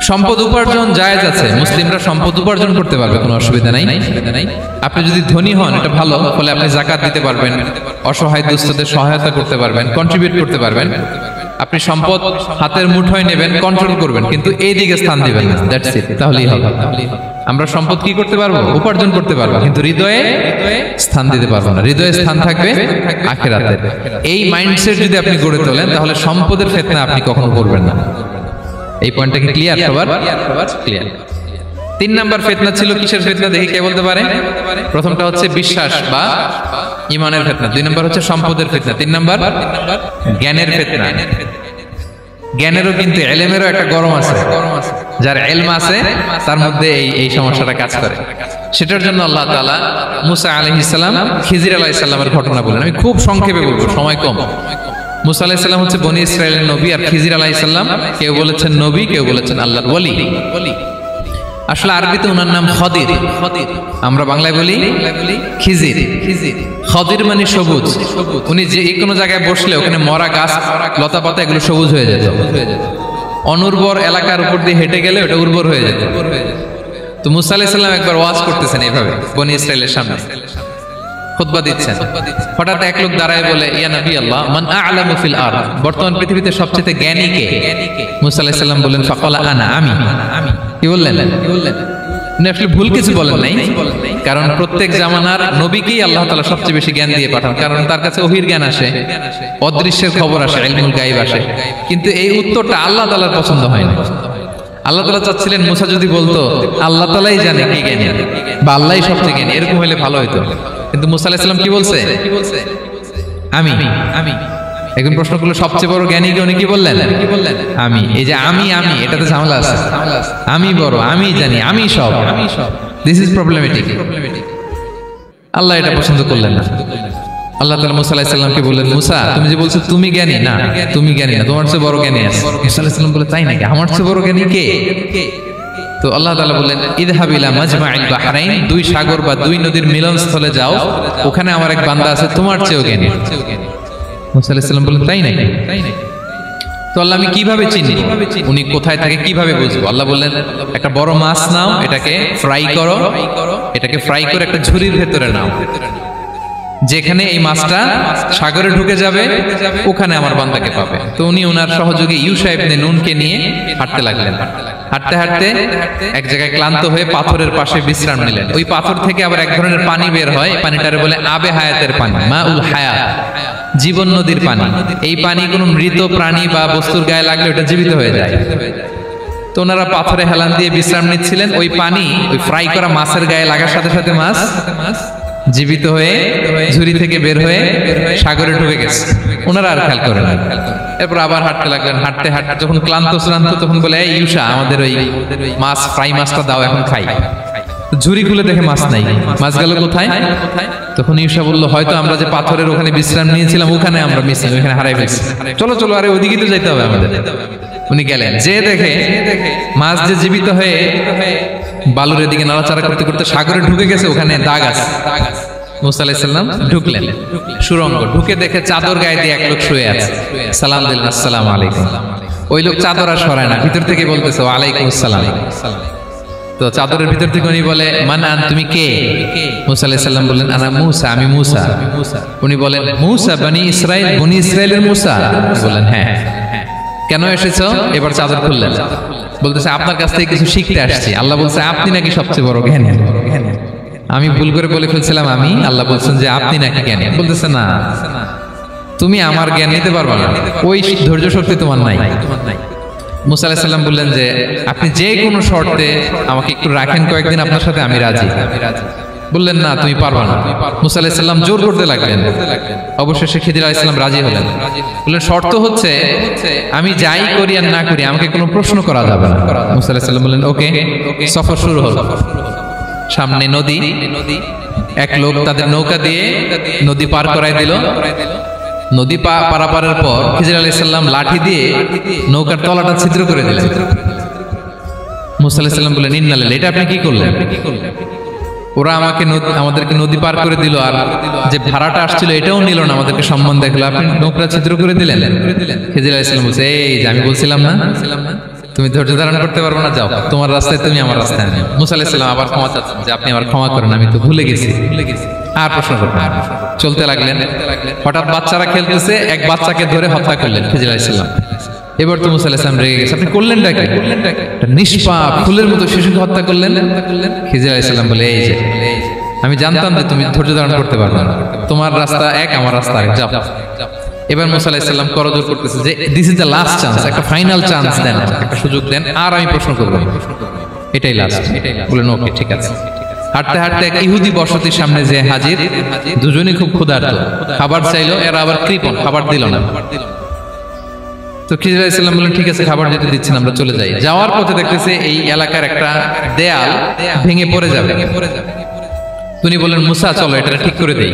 Speaker 1: সম্পদ উপার্জন জায়েজ আছে, মুসলিমরা সম্পদ উপার্জন করতে পারবে, কোনো অসুবিধা নাই। আপনি যদি ধনী হন এটা ভালো, ফলে আপনি যাকাত দিতে পারবেন, অসহায় দুস্থদের সহায়তা করতে পারবেন, কন্ট্রিবিউট করতে পারবেন। আপনি সম্পদ হাতের মুঠোয় নেবেন, কন্ট্রোল করবেন, কিন্তু এই দিকে স্থান দিবেন না, দ্যাটস ইট, তাহলেই হবে। আমরা সম্পদ কি করতে পারবো? উপার্জন করতে পারবো, কিন্তু হৃদয়ে স্থান দিতে পারবো না। হৃদয়ে স্থান থাকবে আখিরাতে। এই মাইন্ডসেট যদি আপনি গড়ে তোলেন তাহলে সম্পদের ফিতনা আপনি কখনো করবেন না। এই পয়েন্টটা কি ক্লিয়ার সবার? ক্লিয়ার। তিন নাম্বার ফিতনা ছিল কিসের ফিতনা দেখি কে বলতে পারে? প্রথমটা হচ্ছে বিশ্বাস বা ঈমানের ফিতনা, দুই নাম্বার হচ্ছে সম্পদের ফিতনা, তিন নাম্বার জ্ঞানের ফিতনা। জ্ঞানেরও কিন্তু ইলমেরও একটা গরম আছে, যার ইলম আছে তার মধ্যে এই সমস্যাটা কাজ করে। সেটার জন্য আল্লাহ তাআলা মুসা আলাইহিস সালাম খিজির আলাইহিস সালামের ঘটনা বলেন। আমি খুব সংক্ষেপে বলবো, সময় কম। মুসা আলাইহিস সালাম হচ্ছে বনি ইসরাইলের নবী, আর খিজির আলাইহিস সালাম কেউ বলেছেন নবী, কেউ বলেছেন আল্লাহর ওলি। আসলে আরবিতে ওনার নাম খদির, আমরা বাংলায় বলি খিজির। খদির মানে সবুজ। উনি যে কোনো জায়গায় বসলে ওখানে মরা গাছ লতা পাতা এগুলো সবুজ হয়ে যেত। অনুর্বর এলাকার উপর দিয়ে হেঁটে গেলে ওটা উর্বর হয়ে যেত। তো মুসা আলাইহিস সালাম একবার ওয়াজ করতেছেন এইভাবে বনি ইসরাইলের সামনে, খুতবা দিচ্ছেন। হঠাৎ এক লোক দাঁড়ায় বলে, ইয়া নবী আল্লাহ, মান আ'লামু ফিল আরদ, বর্তমান পৃথিবীতে সবচেয়ে জ্ঞানী কে? মুসা আলাইহিস সালাম বললেন, ফাকালা আনা, আমি। কি বললেন? উনি আসলে ভুল কিছু বলেন নাই, কারণ প্রত্যেক জামানার নবীকেই আল্লাহ তাআলা সবচেয়ে বেশি জ্ঞান দিয়ে পাঠান, কারণ তার কাছে ওহীর জ্ঞান আসে, অদৃশ্যের খবর আসে, ইলমুল গায়ব আসে। কিন্তু এই উত্তরটা আল্লাহ তাআলার পছন্দ হয় না। আল্লাহ তাআলা চাচ্ছিলেন মুসা যদি বলতো আল্লাহ তাআলাই জানে কি জ্ঞানী বা আল্লাহই সবচেয়ে জ্ঞানী, এরকম হলে ভালো হতো। কিন্তু মুসা আলাইহিস সালাম কি বলছে? আমি। এখন প্রশ্ন করলো সবচেয়ে বড় জ্ঞানী কে? উনি কি বললেন? আমি। এই যে আমি এটাতে ঝামেলা আছে। আমি বড়, আমি জানি, আমি সব। This is problematic. আল্লাহ এটা পছন্দ করলেন না। আল্লাহ তাআলা মুসা আলাইহিস সালামকে বললেন, মুসা তুমি যে বলছো তুমি জ্ঞানী, না তুমি জ্ঞানী না, তোমার চেয়ে বড় জ্ঞানী আছে। মুসা আলাইহিস সালাম বলে, তাই নাকি? আমার চেয়ে বড় জ্ঞানী কে? তো আল্লাহ তাআলা বললেন, ইযহাব ইলা মাজমাইল বাহরাইন, দুই সাগর বা দুই নদীর মিলনস্থলে যাও, ওখানে আমার এক বান্দা আছে তোমার চেয়েও জ্ঞানী। মুসা আলাইহিস সালাম বললেন, তাই নাকি? তো আল্লাহ আমি কিভাবে চিনি উনি কোথায় থাকে, কিভাবে বুঝবো? আল্লাহ বললেন, একটা বড় মাছ নাও, এটাকে ফ্রাই করো, এটাকে ফ্রাই করে একটা ঝুড়ির ভেতরে নাও, যেখানে এই মাছটা সাগরে ঢুকে যাবে ওখানে আমার বান্দাকে পাবে। তো উনি ওনার সহযোগী ইউশা ইবনে নুনকে নিয়ে হাঁটতে লাগলেন। হাঁটতে হাঁটতে এক জায়গায় ক্লান্ত হয়ে পাথরের পাশে বিশ্রাম নিলেন। ওই পাথর থেকে আবার এক ধরনের পানি বের হয়, পানিটারে বলে আবে হায়াতের পানি, মাউল হায়াত, জীবন নদীর পানি। এই পানি কোনো মৃত প্রাণী বা বস্তুর গায়ে লাগলে ওটা জীবিত হয়ে যায়। তো ওনারা পাথরে হেলান দিয়ে বিশ্রাম নিচ্ছিলেন। ওই পানি ওই ফ্রাই করা মাছের গায়ে লাগার সাথে সাথে মাছ জীবিত হয়ে ঝুড়ি থেকে বের হয়ে সাগরে ঢুকে গেছে। ওনারা আর খেয়াল করেন না। এরপর আবার হাঁটতে লাগলেন। হাঁটতে হাঁটতে যখন ক্লান্ত তখন বলে, এই ইউশা, আমাদের ওই মাছ ফ্রাই মাছটা দাও, এখন খাই। ঝুড়ি খুলে দেখে মাছ নাই। মাছ গেল কোথায়? তখন ইউশা বলল, হয়তো আমরা যে পাথরের ওখানে বিশ্রাম নিয়েছিলাম ওখানে আমরা মিসিং, ওখানে হারাই ফেলছি। চলো চলো, আরে ওইদিকে তো যেতে হবে আমাদের। উনি গেলেন, যে দেখে মাছ যে জীবিত হয়ে বালুর দিকে নাড়াচাড়া করতে করতে সাগরে ঢুকে গেছে, ওখানে দাগ আছে। মুসা আলাইহিস সালাম ঢুকলেন সুরঙ্গ, ঢুকে দেখে চাদর গায়ে দিয়ে এক লোক শুয়ে আছে। সালাম দিলেন, আসসালামু আলাইকুম। ওই লোক চাদর আর সরায় না, ভিতর থেকে বলতেছে, ওয়ালাইকুম আসসালাম। তো চাদরের ভিতর থেকে উনি বলে, মান আন, তুমি কে? মুসা আলাইহিস সালাম বললেন, আনা মুসা, আমি মুসা। উনি বলেন, মুসা বনি ইসরাইল, বনি ইসরাইলের মুসা? বললেন, হ্যাঁ। কেন এসেছো? এবার চাদর খুললেন। বলতেছে, আপনার কাছ থেকে কিছু শিখতে আসছি। আল্লাহ বলছে, আপনি নাকি সবচেয়ে বড় জ্ঞানী। আমি ভুল করে বলে ফেলছিলাম আমি। আল্লাহ বলছেন যে আপনি নাকি জ্ঞানী। বলতেছে, না, তুমি আমার জ্ঞান নিতে পারবে না, ওই ধৈর্য শক্তি তোমার নাই। মুসা আলাইহিস সালাম বললেন যে, আপনি যে কোনো শর্তে আমাকে একটু রাখেন কয়েকদিন আপনার সাথে, আমি রাজি। বললেন, না, তুমি পারবে না। মুসা আলাইহিস সালাম জোর করতে লাগলেন। অবশেষে খিদির আলাইহিস সালাম রাজি হলেন। বললেন, শর্ত হচ্ছে আমি যাই করি আর না করি আমাকে কোনো প্রশ্ন করা যাবে না। মুসা আলাইহিস সালাম বললেন, ওকে। সফর শুরু হলো। সামনে নদী, এক লোক তাদের নৌকা দিয়ে নদী পার করাই দিল। নদী পারাপারের পর খিজির আলাইহিস সালাম লাঠি দিয়ে নৌকার তলাটা ছিদ্র করে দিলেন। মুসা আলাইহিস সালাম বললেন, ইন্না লিল্লাহি, এটা আপনি কি করলেন? ওরা আমাদেরকে নদী পার করে দিল, আর যে ভাড়াটা আসছিল এটাও নিল না, আমাদেরকে সম্মান দেখলো, আপনি নৌকা ছিদ্র করে দিলেন। খিজির আলাইহিস সালাম বলছে, এই যে আমি বলছিলাম না তুমি ধৈর্য ধারণ করতে পারবে না, যাও, তোমার রাস্তায় তুমি, আমার রাস্তায় আমি। মুসা আলাইহিস সালাম আবার ক্ষমা চাচ্ছেন যে, আপনি আমার ক্ষমা করেন, আমি তো ভুলে গেছি। আর প্রশ্ন করবেন। চলতে লাগলেন। হঠাৎ বাচ্চারা খেলতেছে, এক বাচ্চাকে ধরে হত্যা করলেন খিজির আলাইহিস সালাম। এবার তো মুসা আলাইহিস সালাম রেগে গেছে, আপনি করলেনটা কি? নিষ্পাপ ফুলের মতো শিশুকে হত্যা করলেন। খিজির আলাইহিস সালাম বলে, এই যে আমি জানতাম যে তুমি ধৈর্য ধারণ করতে পারবে না, তোমার রাস্তা এক, আমার রাস্তা আরেক, যাও। এবার মুসা আলাইহিস সালাম করজোর করতেছে যে, this is the last chance, একটা ফাইনাল চান্স দেন, একটা সুযোগ দেন, আর আমি প্রশ্ন করব। এটাই লাস্ট। বললেন ওকে ঠিক আছে। হাঁটতে হাঁটতে এক ইহুদি বসতির সামনে যে হাজির, দুজনই খুব ক্ষুধার্ত, খাবার চাইলো, এরা আবার কৃপণ, খাবার দিল না। তো খিজির আলাইহিস সালাম বললেন ঠিক আছে, খাবার যেতে দিচ্ছেন, আমরা চলে যাই। যাওয়ার পথে দেখতেছে এই এলাকার একটা দেয়াল ভেঙে পড়ে যাবে। তিনি বললেন মুসা চলো এটা ঠিক করে দেই।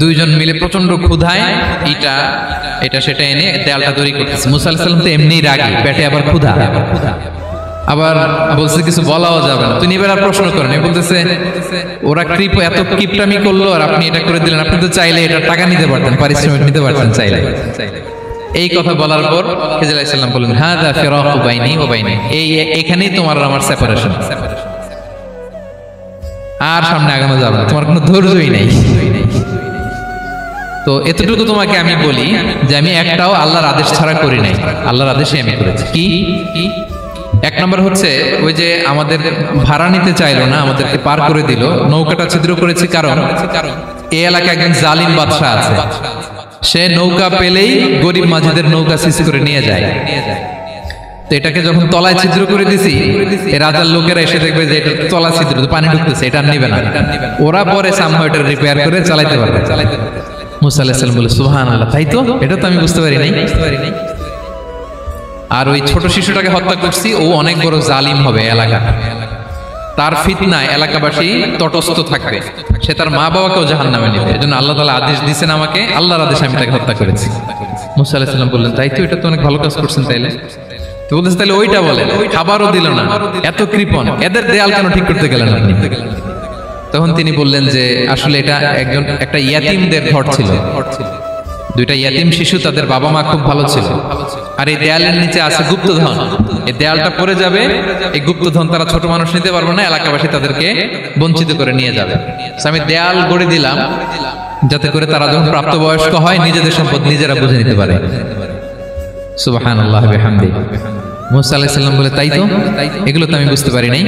Speaker 1: দুইজন মিলে প্রচন্ড ক্ষুধায় এটা সেটা এনে দেয়ালটা তৈরি করতেছে। মুসা আলাইহিস সালাম তো এমনিই রাগী, পেটে আবার ক্ষুধা, আবার বলছে কিছু বলাও যাবে না। তিনি এবার আর প্রশ্ন করেন, বলতেছে ওরা এত কিপটামি করলো আর আপনি এটা করে দিলেন, আপনি তো চাইলে এটা টাকা নিতে পারতেন, পারিশ্রমিক নিতে পারতেন চাইলে। এই কথা বলার পর খিজির আলাইহিস সালাম বললেন হাযা ফিরাকু বাইনি ওয়া বাইনি, এখানেই তোমার আর আমার সেপারেশন, আর সামনে আগানো যাবে না, তোমার কোনো ধৈর্যই নাই। তো এতটুকু তোমাকে আমি বলি যে আমি একটাও আল্লাহর আদেশ ছাড়া করি নাই, আল্লাহর আদেশে আমি করেছি। কি? এক নম্বর হচ্ছে ওই যে আমাদের ভাড়া নিতে চাইলো না, আমাদেরকে পার করে দিল, নৌকাটা ছিদ্র করেছি কারণ এই এলাকায় একজন জালিম বাদশা আছে, সে নৌকা পেলেই গরিব মাঝিদের নৌকা সিজ করে নিয়ে যায়। তো এটাকে যখন তলায় ছিদ্র করে দিছি, এই রাজার লোকেরা এসে দেখবে যে এটা তলা ছিদ্র, পানি ঢুকতেছে, এটা নিবে না, ওরা পরে সামহাও এটা রিপেয়ার করে চালাইতে পারবে। মুসা আলাইহিস সালাম বলে সুবহানাল্লাহ, তাই তো, এটা তো আমি বুঝতে পারি নাই। আর ওই ছোট শিশুটাকে হত্যা করছি, ও অনেক বড় জালিম হবে এলাকা, তার ফিতনায় এলাকাবাসী তটস্থ থাকবে, সে তার মা বাবাকেও জাহান্নামে নেবে। এজন্য আল্লাহ তাআলা আদেশ দিয়েছেন আমাকে, আল্লাহর আদেশ আমি তাকে হত্যা করেছি। মুসা আলাইহিস সালাম বললেন তাই তো, এটা তো অনেক ভালো কাজ করছেন তাইলে। তো বলতেছে তাহলে ওইটা বলেন, খাবারও দিল না, এত কৃপণ, এদের দেয়াল কেন ঠিক করতে গেলেন আপনি? তখন তিনি বললেন যে আসলে এটা একটা ইয়াতিমদের ঘর ছিল, দুইটা ইয়াতিম শিশু, তাদের বাবা মা খুব ভালো ছিল, আর এই দেয়ালের নিচে আছে গুপ্তধন, এই দেয়ালটা পড়ে যাবে, এই গুপ্তধন তারা ছোট মানুষ নিতে পারবে না, এলাকাবাসী তাদেরকে বঞ্চিত করে নিয়ে যাবে। আমি দেয়াল গড়ে দিলাম যাতে করে তারা যখন প্রাপ্তবয়স্ক হয় নিজেদের সম্পদ নিজেরা বুঝে নিতে পারে। সুবহানাল্লাহ ওয়া বিহামদি। মুসা আলাইহিস সালাম বলে তাই তো, এগুলো তো আমি বুঝতে পারি নাই।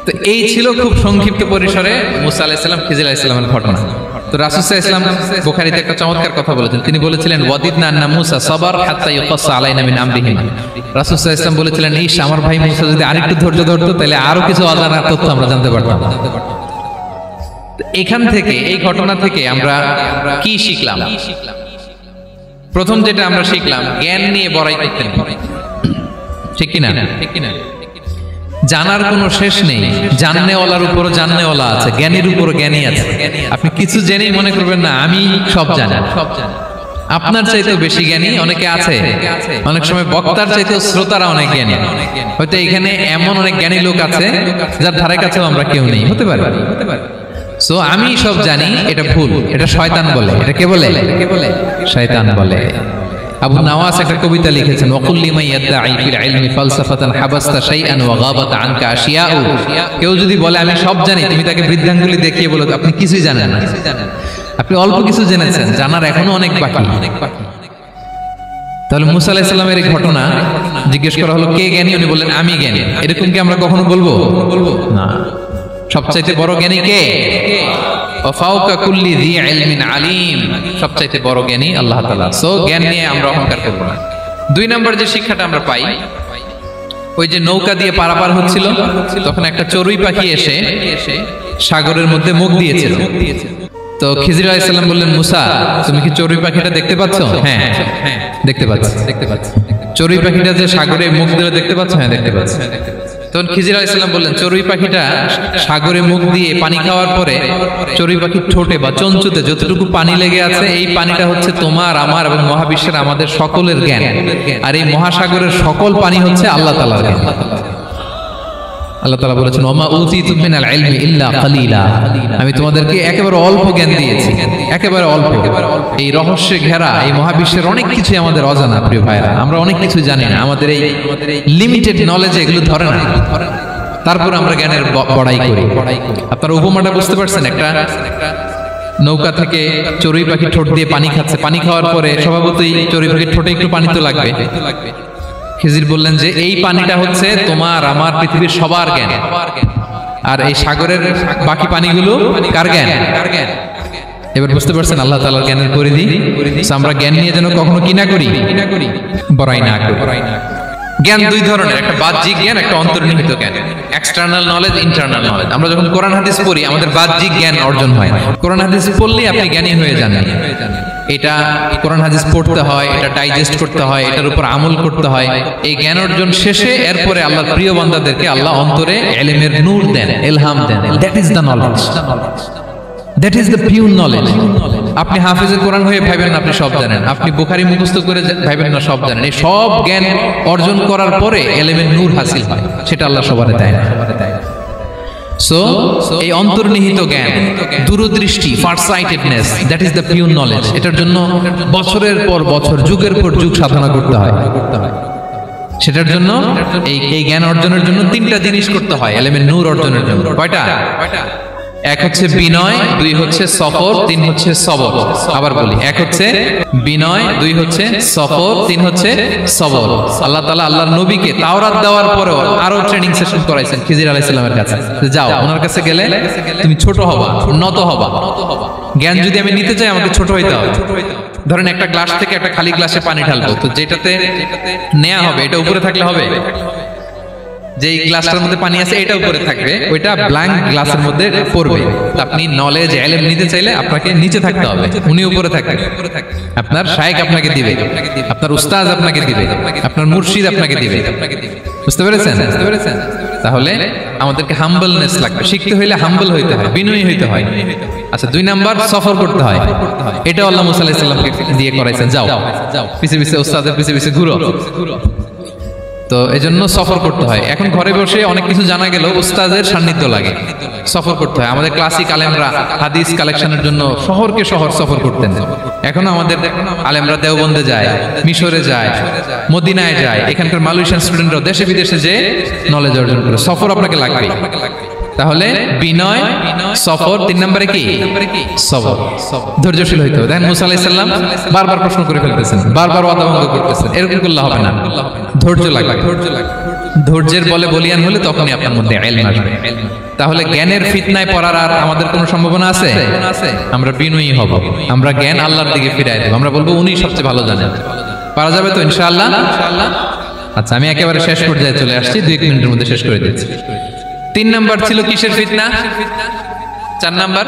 Speaker 1: তো এই ছিল খুব সংক্ষিপ্ত পরিসরে মুসা আলাইহিস সালাম খিজির আলাইহিস সালামের ঘটনা। তো রাসূল সাল্লাল্লাহু আলাইহি ওয়াসাল্লাম বুখারীতে একটা চমৎকার কথা বলেছেন, তিনি বলেছিলেন ওয়াদিদনা আন্না মুসা সাবার হাত্তা ইউকাসসা আলাইনা মিন আমরিহিম। রাসূল সাল্লাল্লাহু আলাইহি ওয়াসাল্লাম বলেছিলেন ইস, আমার ভাই মুসা যদি আরেকটু ধৈর্য ধরতো তাহলে আরো কিছু অজানা তথ্য আমরা জানতে পারতাম। এখান থেকে, এই ঘটনা থেকে আমরা কি শিখলাম? প্রথম যেটা আমরা শিখলাম, জ্ঞান নিয়ে বড়াই করতে নেই, ঠিক কিনা? জানার কোনো শেষ নেই, জাননেওয়ালার উপরও জাননেওয়ালা আছে, জ্ঞানীর উপরও জ্ঞানী আছে। আপনি কিছু জেনেই মনে করবেন না আমি সব জানি, আপনার চাইতেও বেশি জ্ঞানী অনেকে আছে। অনেক সময় বক্তার চাইতেও শ্রোতারা অনেক জ্ঞানী। হয়তো এখানে এমন অনেক জ্ঞানী লোক আছে যার ধারে কাছেও আমরা কেউ নেই, হতে পারে। সো আমি সব জানি, এটা ভুল, এটা শয়তান বলে। এটা কে বলে? শয়তান বলে। আবু নাওয়াস একটা কবিতা লিখেছেন, ওয়াকুল লিমান ইয়াদঈ ফিল ইলমি ফালসাফাতান হাবাসতা শাইআন ওয়া গাবাত আনকা আশিয়াউ। কেউ যদি বলে আমি সব জানি, তুমি তাকে বৃদ্ধাঙ্গুলি দেখিয়ে বলো আপনি কিছুই জানেন না, আপনি অল্প কিছু জেনেছেন, জানার এখনো অনেক বাকি। তাহলে মুসা আলাইহিস সালামের এই ঘটনা জিজ্ঞেস করা হলো কে জ্ঞানী, উনি বললেন আমি জ্ঞানী। এরকম কি আমরা কখনো বলবো? না। সবচাইতে বড় জ্ঞানী কে? ওয়াফাউকা কুল্লি যী ইলমিন আলিম, সবচাইতে বড় জ্ঞানী আল্লাহ তাআলা। সো জ্ঞান নিয়ে আমরা অহংকার করব না। দুই নম্বর যে শিক্ষাটা আমরা পাই, ওই যে নৌকা দিয়ে পারাপার হচ্ছিল, তখন একটা চড়ুই পাখি এসে সাগরের মধ্যে মুখ দিয়েছিল। তো খিজির আলাইহিস সালাম বললেন মুসা, তুমি কি চড়ুই পাখিটা দেখতে পাচ্ছ? হ্যাঁ দেখতে পাচ্ছি। চড়ুই পাখিটা যে সাগরে মুখ দিলে দেখতে পাচ্ছ? হ্যাঁ দেখতে পাচ্ছি। তখন খিজির আলাইহিস সালাম বললেন চড়ুই পাখিটা সাগরে মুখ দিয়ে পানি খাওয়ার পরে চড়ুই পাখির ঠোঁটে বা চঞ্চুতে যতটুকু পানি লেগে আছে, এই পানিটা হচ্ছে তোমার, আমার এবং মহাবিশ্বের আমাদের সকলের জ্ঞান। আর এই মহাসাগরের সকল পানি হচ্ছে আল্লাহ তাআলার জ্ঞান। আল্লাহ তাআলা বলেছেন ওমা উতিতুম মিনাল ইলমি ইল্লা কালিলা, আমি তোমাদেরকে একেবারে অল্প জ্ঞান দিয়েছি, একেবারে অল্প। এই রহস্যে ঘেরা এই মহাবিশ্বের অনেক কিছু আমাদের অজানা প্রিয় ভাইরা, আমরা অনেক কিছু জানি না, আমাদের এই লিমিটেড নলেজে এগুলো ধরে না, তারপর আমরা জ্ঞানের বড়াই করি। আপনারা উপমাটা বুঝতে পারছেন? একটা নৌকা থেকে চড়ুই পাখি ঠোঁট দিয়ে পানি খাচ্ছে, পানি খাওয়ার পরে স্বভাবতই চড়ুই পাখির ঠোঁটে একটু পানি তো লাগবে। খিজির বললেন যে এই পানিটা হচ্ছে তোমার আমার পৃথিবীর সবার জ্ঞান, আর এই সাগরের বাকি পানিগুলো কার জ্ঞান? এবার বুঝতে পারছেন আল্লাহ তাআলার জ্ঞানের পরিধি। আমরা জ্ঞান নিয়ে যেন কখনো কি না করি, বড়াই না করি। জ্ঞান দুই ধরনের, একটা বাহ্যিক জ্ঞান, একটা অন্তর্নিহিত জ্ঞান। External knowledge, internal knowledge. আমরা যখন কোরআন হাদিস পড়ি আমাদের বাহ্যিক জ্ঞান অর্জন হয়। কোরআন হাদিস পড়লে আপনি জ্ঞানী হয়ে যান। এটা কোরআন হাদিস পড়তে হয়, এটা ডাইজেস্ট করতে হয়, এটার উপর আমল করতে হয়। এই জ্ঞান অর্জন শেষে এরপরে আল্লাহর প্রিয় বান্দাদেরকে আল্লাহ অন্তরে ইলমের নূর দেন, ইলহাম দেন। That is the knowledge, that is the pure knowledge. আপনি হাফেজে কোরআন হয়ে ভাবেন না আপনি সব জানেন, আপনি বুখারী মুখস্থ করে ভাবেন না সব জানেন। এই সব জ্ঞান অর্জন করার পরে ইলমের নূর হাসিল হয়, সেটা আল্লাহ সবারে দেয় না। সো এই অন্তর্নিহিত জ্ঞান, দূরদৃষ্টি, farsightedness, that is the pure knowledge. এটার জন্য বছরের পর বছর, যুগের পর যুগ সাধনা করতে হয়। সেটার জন্য এই জ্ঞান অর্জনের জন্য তিনটা জিনিস করতে হয় ইলমের নূর অর্জনের জন্য। কয়টা? এক হচ্ছে বিনয়, দুই হচ্ছে সফর, তিন হচ্ছে সবর। আবার বলি, এক হচ্ছে বিনয়, দুই হচ্ছে সফর, তিন হচ্ছে সবর। আল্লাহ তাআলা আল্লাহর নবীকে তাওরাত দেওয়ার পরেও আরো ট্রেনিং সেশন করাইছেন খিজির আলাইহিস সালামের কাছে। যাও, ওনার কাছে গেলে তুমি ছোট হবা, নত হবা। জ্ঞান যদি আমি নিতে চাই আমাকে ছোট হইতে হবে। ধরেন একটা গ্লাস থেকে একটা খালি গ্লাসে পানি ঢালবো, তো যেটাতে নেওয়া হবে এটা উপরে থাকলে হবে? যে গ্লাসটার মধ্যে পানি আছে এটা উপরে থাকবে, ওইটা ব্ল্যাঙ্ক গ্লাসের মধ্যে পড়বে। আপনি নলেজ ইলম নিতে চাইলে আপনাকে নিচে থাকতে হবে, উনি উপরে থাকবে। আপনার শায়েখ আপনাকে দিবে, আপনার উস্তাদ আপনাকে দিবে, আপনার মুর্শিদ আপনাকে দিবে। বুঝতে পেরেছেন? তাহলে আমাদেরকে হাম্বলনেস লাগবে। শিখতে হইলে হাম্বল হইতে হয়, বিনয়ী হইতে হয়। আচ্ছা, দুই নাম্বার সফর করতে হয়। এটা আল্লাহ মুসা আলাইহিস সালামকে দিয়ে করাইছেন, যাও পিছে পিছে উস্তাদের পিছে পিছে ঘুরো। তো এজন্য সফর করতে হয়। এখন ঘরে বসে অনেক কিছু জানা গেল, উস্তাদের সান্নিধ্য লাগে, সফর করতে হয়। আমাদের ক্লাসিক আলেমরা হাদিস কালেকশনের জন্য শহরকে শহর সফর করতেন। এখনো আমাদের আলেমরা দেওবন্দে যায়, মিশরে যায়, মদিনায় যায়। এখানকার মালয়েশিয়ান স্টুডেন্টরা দেশে বিদেশে যে নলেজ অর্জন করে। সফর আপনাকে লাগবে। তাহলে বিনয়, সফর, তিন নম্বরে কি? সবর। ধৈর্যশীল হইতে হবে। দেখেন মুসা আলাইহিস সালাম বারবার প্রশ্ন করে ফেলতেছেন, বারবার ওয়াদা ভঙ্গ করতেছেন। এরকম করলে হবে না, ধৈর্য লাগবে। ধৈর্যের বলে বলিয়ান হলে তখনই আপনার মধ্যে ইলম আসবে। তাহলে জ্ঞানের ফিতনায় পড়ার আর আমাদের কোনো সম্ভাবনা আছে? আমরা বিনয়ী হব, আমরা জ্ঞান আল্লাহর দিকে ফিরাই দেব। আমরা বলবো উনি সবচেয়ে ভালো জানেন। পারা যাবে তো ইনশাআল্লাহ? আচ্ছা, আমি একেবারে শেষ পর্যায়ে চলে আসছি, 2 মিনিটের মধ্যে শেষ করে দিচ্ছি। 3 নাম্বার ছিল কিসের ফিতনা? 4 নাম্বার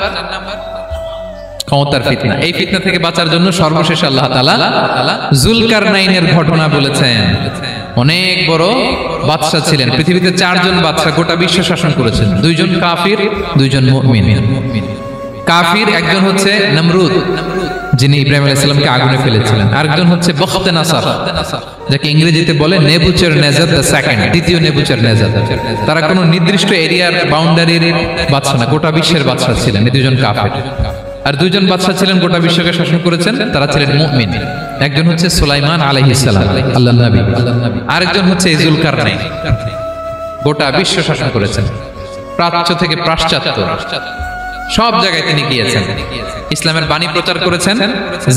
Speaker 1: ক্ষমতার ফিতনা। এই ফিতনা থেকে বাঁচার জন্য সর্বশেষ আল্লাহ তাআলা যুলকারনাইনের ঘটনা বলেছেন। অনেক বড় বাদশা ছিলেন, পৃথিবীতে 4 জন বাদশা গোটা বিশ্ব শাসন করেছেন। 2 জন কাফির, 2 জন মুমিন। কাফির একজন হচ্ছে নমরুদ, যিনি ইব্রাহিম আলাইহিস সালামকে আগুনে ফেলেছিলেন। আরেকজন হচ্ছে বখতে নাসার, যাকে ইংরেজিতে বলে নেবুচারনেজার দ্য সেকেন্ড, দ্বিতীয় নেবুচারনেজার। তারা কোনো নির্দিষ্ট এরিয়ার বাউন্ডারির বাদশা না, গোটা বিশ্বের বাদশা ছিলেন। এই 2 জন কাফির। আর 2 জন বাদশা ছিলেন গোটা বিশ্বকে শাসন করেছেন, তারা ছিলেন মুমিন। একজন হচ্ছে সুলাইমান আলাইহিস সালাম, আল্লাহর নবী। আরেকজন হচ্ছে যুলকারনাইন, গোটা বিশ্ব শাসন করেছেন, প্রাচ্য থেকে পাশ্চাত্য সব জায়গায় তিনি গিয়েছেন, ইসলামের বাণী প্রচার করেছেন,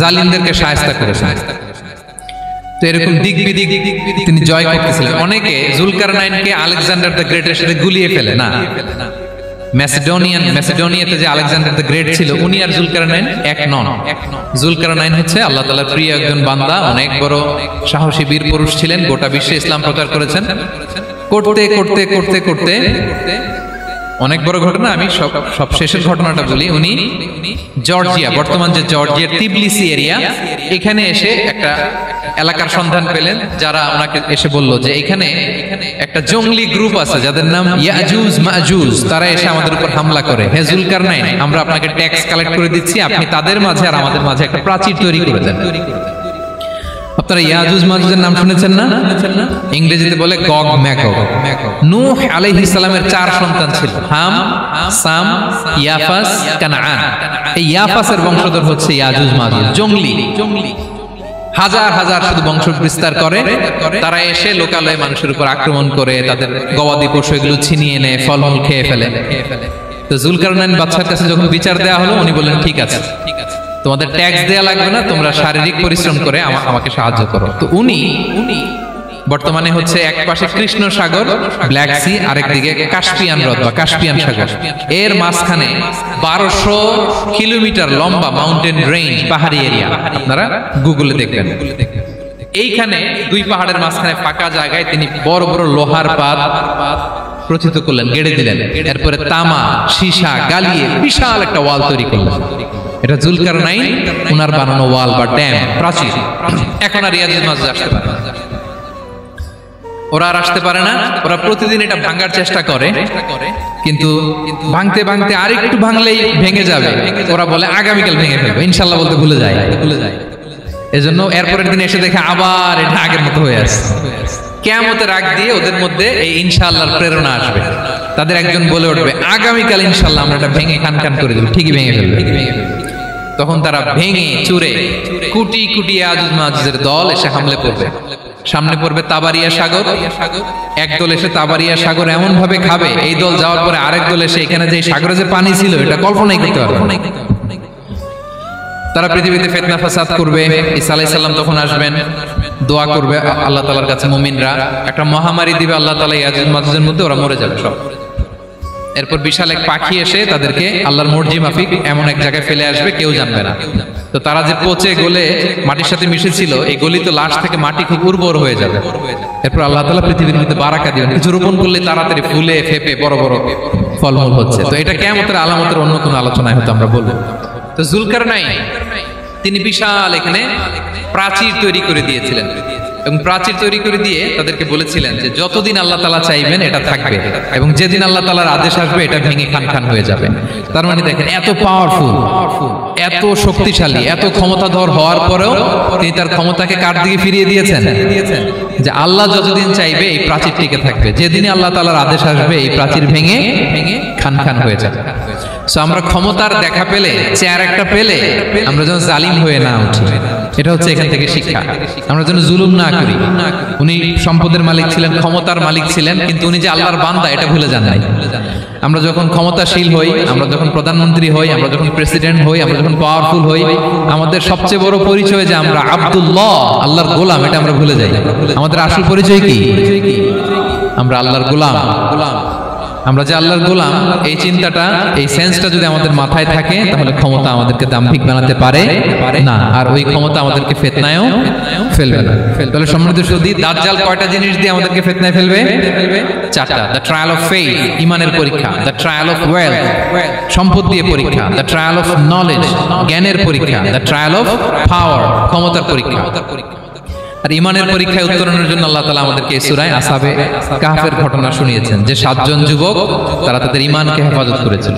Speaker 1: জালিমদেরকে শায়েস্তা করেছেন। তো এরকম দিক বিদিক তিনি জয় করতেছিলেন। অনেকে যুলকারনাইনকে আলেকজান্ডার দ্য গ্রেটের সাথে গুলিয়ে ফেলে না। ম্যাসিডোনিয়াতে যে আলেকজান্ডার দ্য গ্রেট ছিল, উনি আর যুলকারনাইন এক নন। যুলকারনাইন হচ্ছে আল্লাহ তাআলার প্রিয় একজন বান্দা, অনেক বড় সাহসী বীর পুরুষ ছিলেন, গোটা বিশ্বে ইসলাম প্রচার করেছেন। করতে করতে করতে করতে অনেক বড় ঘটনা। আমি সব শেষের ঘটনাটা বলি। উনি জর্জিয়া, বর্তমান যে জর্জিয়ার তিবলিসি এরিয়া, এখানে এসে একটা এলাকার সন্ধান পেলেন, যারা ওনাকে এসে বলল যে এখানে একটা জঙ্গলি গ্রুপ আছে যাদের নাম ইয়াজুজ মাজুজ, তারা এসে আমাদের উপর হামলা করে। হে যুলকারনাইন, আমরা আপনাকে ট্যাক্স কালেক্ট করে দিচ্ছি, আপনি তাদের মাঝে আর আমাদের মাঝে একটা প্রাচীর তৈরি করে দেন। আপনারা ইয়াজুজ মাজুজের নাম শুনেছেন না? ইংরেজিতে বলে গগ ম্যাগগ। নূহ আলাইহিস সালামের 4 সন্তান ছিল, হাম, সাম, ইয়াফাস, কানাআন। এই ইয়াফাসের বংশধর হচ্ছে ইয়াজুজ মাজুজ, জঙ্গলি। হাজার হাজার শুধু বংশ বিস্তার করে। তারা এসে লোকালয়ে মানুষের উপর আক্রমণ করে, তাদের গবাদি পশু এগুলো ছিনিয়ে নেয়, ফলমূল খেয়ে ফেলে। তো যুলকারনাইন বাদশার কাছে যখন বিচার দেওয়া হলো, উনি বললেন ঠিক আছে, তোমাদের ট্যাক্স দেয়া লাগবে না, তোমরা শারীরিক পরিশ্রম করে আমাকে সাহায্য করো। তো উনি বর্তমানে হচ্ছে এক পাশে কৃষ্ণ সাগর, ব্ল্যাক সি, আরেকদিকে কাস্পিয়ান হ্রদ বা কাস্পিয়ান সাগর, এর মাঝখানে 1200 কিলোমিটার লম্বা মাউন্টেন রেঞ্জ, পাহাড়ি এরিয়া। আপনারা গুগলে দেখবেন। এইখানে দুই পাহাড়ের মাঝখানে ফাঁকা জায়গায় তিনি বড় বড় লোহার পাত প্রথিত করলেন, গেড়ে দিলেন। এরপরে তামা, সীসা গালিয়ে বিশাল একটা ওয়াল তৈরি করলেন। এটা জুলকারনাইন উনার বানানো ওয়াল বা ড্যাম, প্রাচীর। এখন আর রিয়াজুল মাজুদ আসতে পারে না, ওরা আর আসতে পারে না। ওরা প্রতিদিন এটা ভাঙার চেষ্টা করে, কিন্তু ভাঙতে ভাঙতে আরেকটু ভাঙলেই ভেঙে যাবে। ওরা বলে আগামীকাল ভেঙে ফেলবে, ইনশাল্লাহ বলতে ভুলে যায়। এজন্য এরপরের দিন এসে দেখে আবার এটা আগের মতো হয়ে আসছে। কিয়ামতের আগ দিয়ে ওদের মধ্যে এই ইনশাআল্লাহর প্রেরণা আসবে। তাদের একজন বলে উঠবে আগামীকাল ইনশাআল্লাহ আমরা এটা ভেঙে খান খান করে দেব, ঠিকই ভেঙে ফেলবে। তখন তারা ভেঙে চুরে কুটি কুটি ইয়াজুজ মাজুজের দল এসে হামলে পড়বে। সামনে পড়বে তাবারিয়া সাগর। এক দল এসে তাবারিয়া সাগর এমন ভাবে খাবে, এই দল যাওয়ার পরে আরেক দল এসে এখানে যে সাগরে যে পানি ছিল এটা কল্পনাই করতে পারবে না। তারা পৃথিবীতে ফিতনা ফাসাদ করবে। ঈসা আলাইহিস সালাম তখন আসবেন, দোয়া করবে আল্লাহ তাআলার কাছে মুমিনরা, একটা মহামারী দিবে আল্লাহ তাআলা ইয়াজুজ মাজুজের মধ্যে, ওরা মরে যাবে সব। এরপর বিশাল এক পাখি এসে তাদেরকে আল্লাহর মর্জি মাফিক এমন এক জায়গায় ফেলে আসবে, কেউ জানবে না। তো তারা যে পচে গলে মাটির সাথে মিশেছিল, এই গলিত লাশ থেকে মাটি খুব উর্বর হয়ে যাবে। এরপর আল্লাহ তাআলা পৃথিবীর মধ্যে বারাকা দিবেন, কিছু রোপণ করলে তাড়াতাড়ি ফুলে ফেপে বড় বড় ফলমূল হচ্ছে। তো এটা কিয়ামতের আলামতের অন্য কোনো আলোচনায় হয়তো আমরা বলবো। তো জুলকারনাইন তিনি বিশাল এখানে প্রাচীর তৈরি করে দিয়েছিলেন, এবং প্রাচীর তৈরি করে দিয়ে তাদেরকে বলেছিলেন যে যতদিন আল্লাহ তাআলা চাইবেন এটা থাকবে, এবং যেদিন আল্লাহ তাআলার আদেশ আসবে এটা ভেঙে খান খান হয়ে যাবে। তার মানে দেখেন এত পাওয়ারফুল, এত শক্তিশালী, এত ক্ষমতাধর হওয়ার পরেও তিনি তার ক্ষমতাকে কার দিকে ফিরিয়ে দিয়েছেন, যে আল্লাহ যতদিন চাইবে এই প্রাচীর টিকে থাকবে, যেদিন আল্লাহ তাআলার আদেশ আসবে এই প্রাচীর ভেঙে ভেঙে খান খান হয়ে যাবে। সো আমরা ক্ষমতার দেখা পেলে, চেয়ার একটা পেলে আমরা যেন জালিম হয়ে না উঠি, এটা হচ্ছে এখান থেকে শিক্ষা। আমরা যেন জুলুম না করি। উনি সম্পদের মালিক ছিলেন, ক্ষমতার মালিক ছিলেন, কিন্তু উনি যে আল্লাহর বান্দা এটা ভুলে যান নাই। আমরা যখন ক্ষমতাশীল হই, আমরা যখন প্রধানমন্ত্রী হই, আমরা যখন প্রেসিডেন্ট হই, আমরা যখন পাওয়ারফুল হই, আমাদের সবচেয়ে বড় পরিচয় যে আমরা আব্দুল্লাহ, আল্লাহর গোলাম, এটা আমরা ভুলে যাই। আমাদের আসল পরিচয় কি? আমরা আল্লাহর গোলাম। আমরা যে আল্লাহর গোলাম, এই চিন্তাটা, এই সেন্সটা যদি আমাদের মাথায় থাকে, তাহলে ক্ষমতা আমাদেরকে দাম্ভিক বানাতে পারে না, আর ওই ক্ষমতা আমাদেরকে ফিতনায়ও ফেলবে না। তাহলে সম্মানিত সুধী, দাজ্জাল কয়টা জিনিস দিয়ে আমাদেরকে ফিতনায় ফেলবে? চারটা। দ্য ট্রায়াল অফ ফেইথ, ঈমানের পরীক্ষা; দ্য ট্রায়াল অফ ওয়েলথ, সম্পদ দিয়ে পরীক্ষা; দ্য ট্রায়াল অফ নলেজ, জ্ঞানের পরীক্ষা; দ্য ট্রায়াল অফ পাওয়ার, ক্ষমতার পরীক্ষা। আর ঈমানের পরীক্ষায় উত্তরণের জন্য আল্লাহ তাআলা আমাদেরকে এই সূরায় আসহাবে কাহফের ঘটনা শুনিয়েছেন, যে 7 জন যুবক তারা তাদের ঈমানকে হেফাজত করেছিল।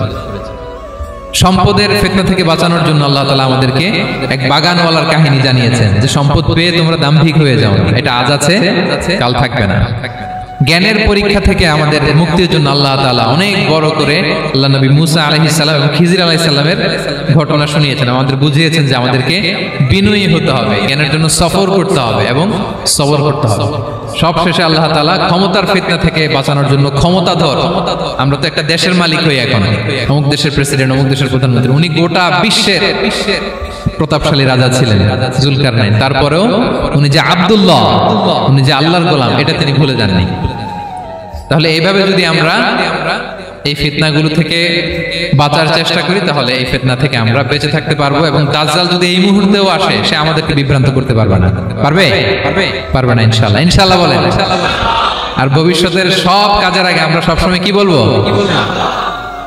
Speaker 1: সম্পদের ফিতনা থেকে বাঁচানোর জন্য আল্লাহ তাআলা আমাদেরকে এক বাগানওয়ালার কাহিনী জানিয়েছেন, যে সম্পদ পেয়ে তোমরা দাম্ভিক হয়ে যাও, এটা আজ আছে কাল থাকবে না। জ্ঞানের পরীক্ষা থেকে আমাদের মুক্তির জন্য আল্লাহ তাআলা অনেক বড় করে আল্লাহ নবী মুসা আলাইহিস সালাম এবং খিজির আলাইহিস সালামের ঘটনা শুনিয়েছেন, আমাদের বুঝিয়েছেন যে আমাদেরকে বিনয়ী হতে হবে, জ্ঞানের জন্য সফর করতে হবে এবং সবর করতে হবে। সবশেষে আল্লাহ তাআলা ক্ষমতার ফিতনা থেকে বাঁচানোর জন্য ক্ষমতাধর, আমরা তো একটা দেশের মালিক হই এখন, অমুক দেশের প্রেসিডেন্ট, অমুক দেশের প্রধানমন্ত্রী, উনি গোটা বিশ্বের প্রতাপশালী রাজা ছিলেন জুলকারনাইন। তারপরেও উনি যে আব্দুল্লাহ, উনি যে আল্লাহর গোলাম, এটা তিনি ভুলে যাননি। তাহলে এইভাবে যদি আমরা এই ফিতনাগুলো থেকে বাঁচার চেষ্টা করি, তাহলে এই ফিতনা থেকে আমরা বেঁচে থাকতে পারবো, এবং দাজ্জাল যদি এই মুহূর্তেও আসে, সে আমাদেরকে বিভ্রান্ত করতে পারবে না। পারবে না ইনশাআল্লাহ। ইনশাআল্লাহ বলেন। আর ভবিষ্যতের সব কাজের আগে আমরা সবসময় কি বলবো?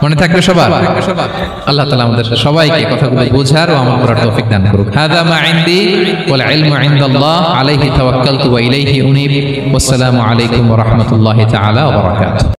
Speaker 1: মনে থাকবে সবার? আল্লাহ তাআলা আমাদের সবাইকে কথাগুলো বোঝার ও আমল করার তৌফিক দান করুক। হাযা মা ইনদি ওয়াল ইলমু ইনদাল্লাহ আলাইহি তাওয়াক্কালতু ওয়া ইলাইহি উনীব। ওয়াসসালামু আলাইকুম ওয়া রাহমাতুল্লাহি তাআলা ওয়া বারাকাতুহু।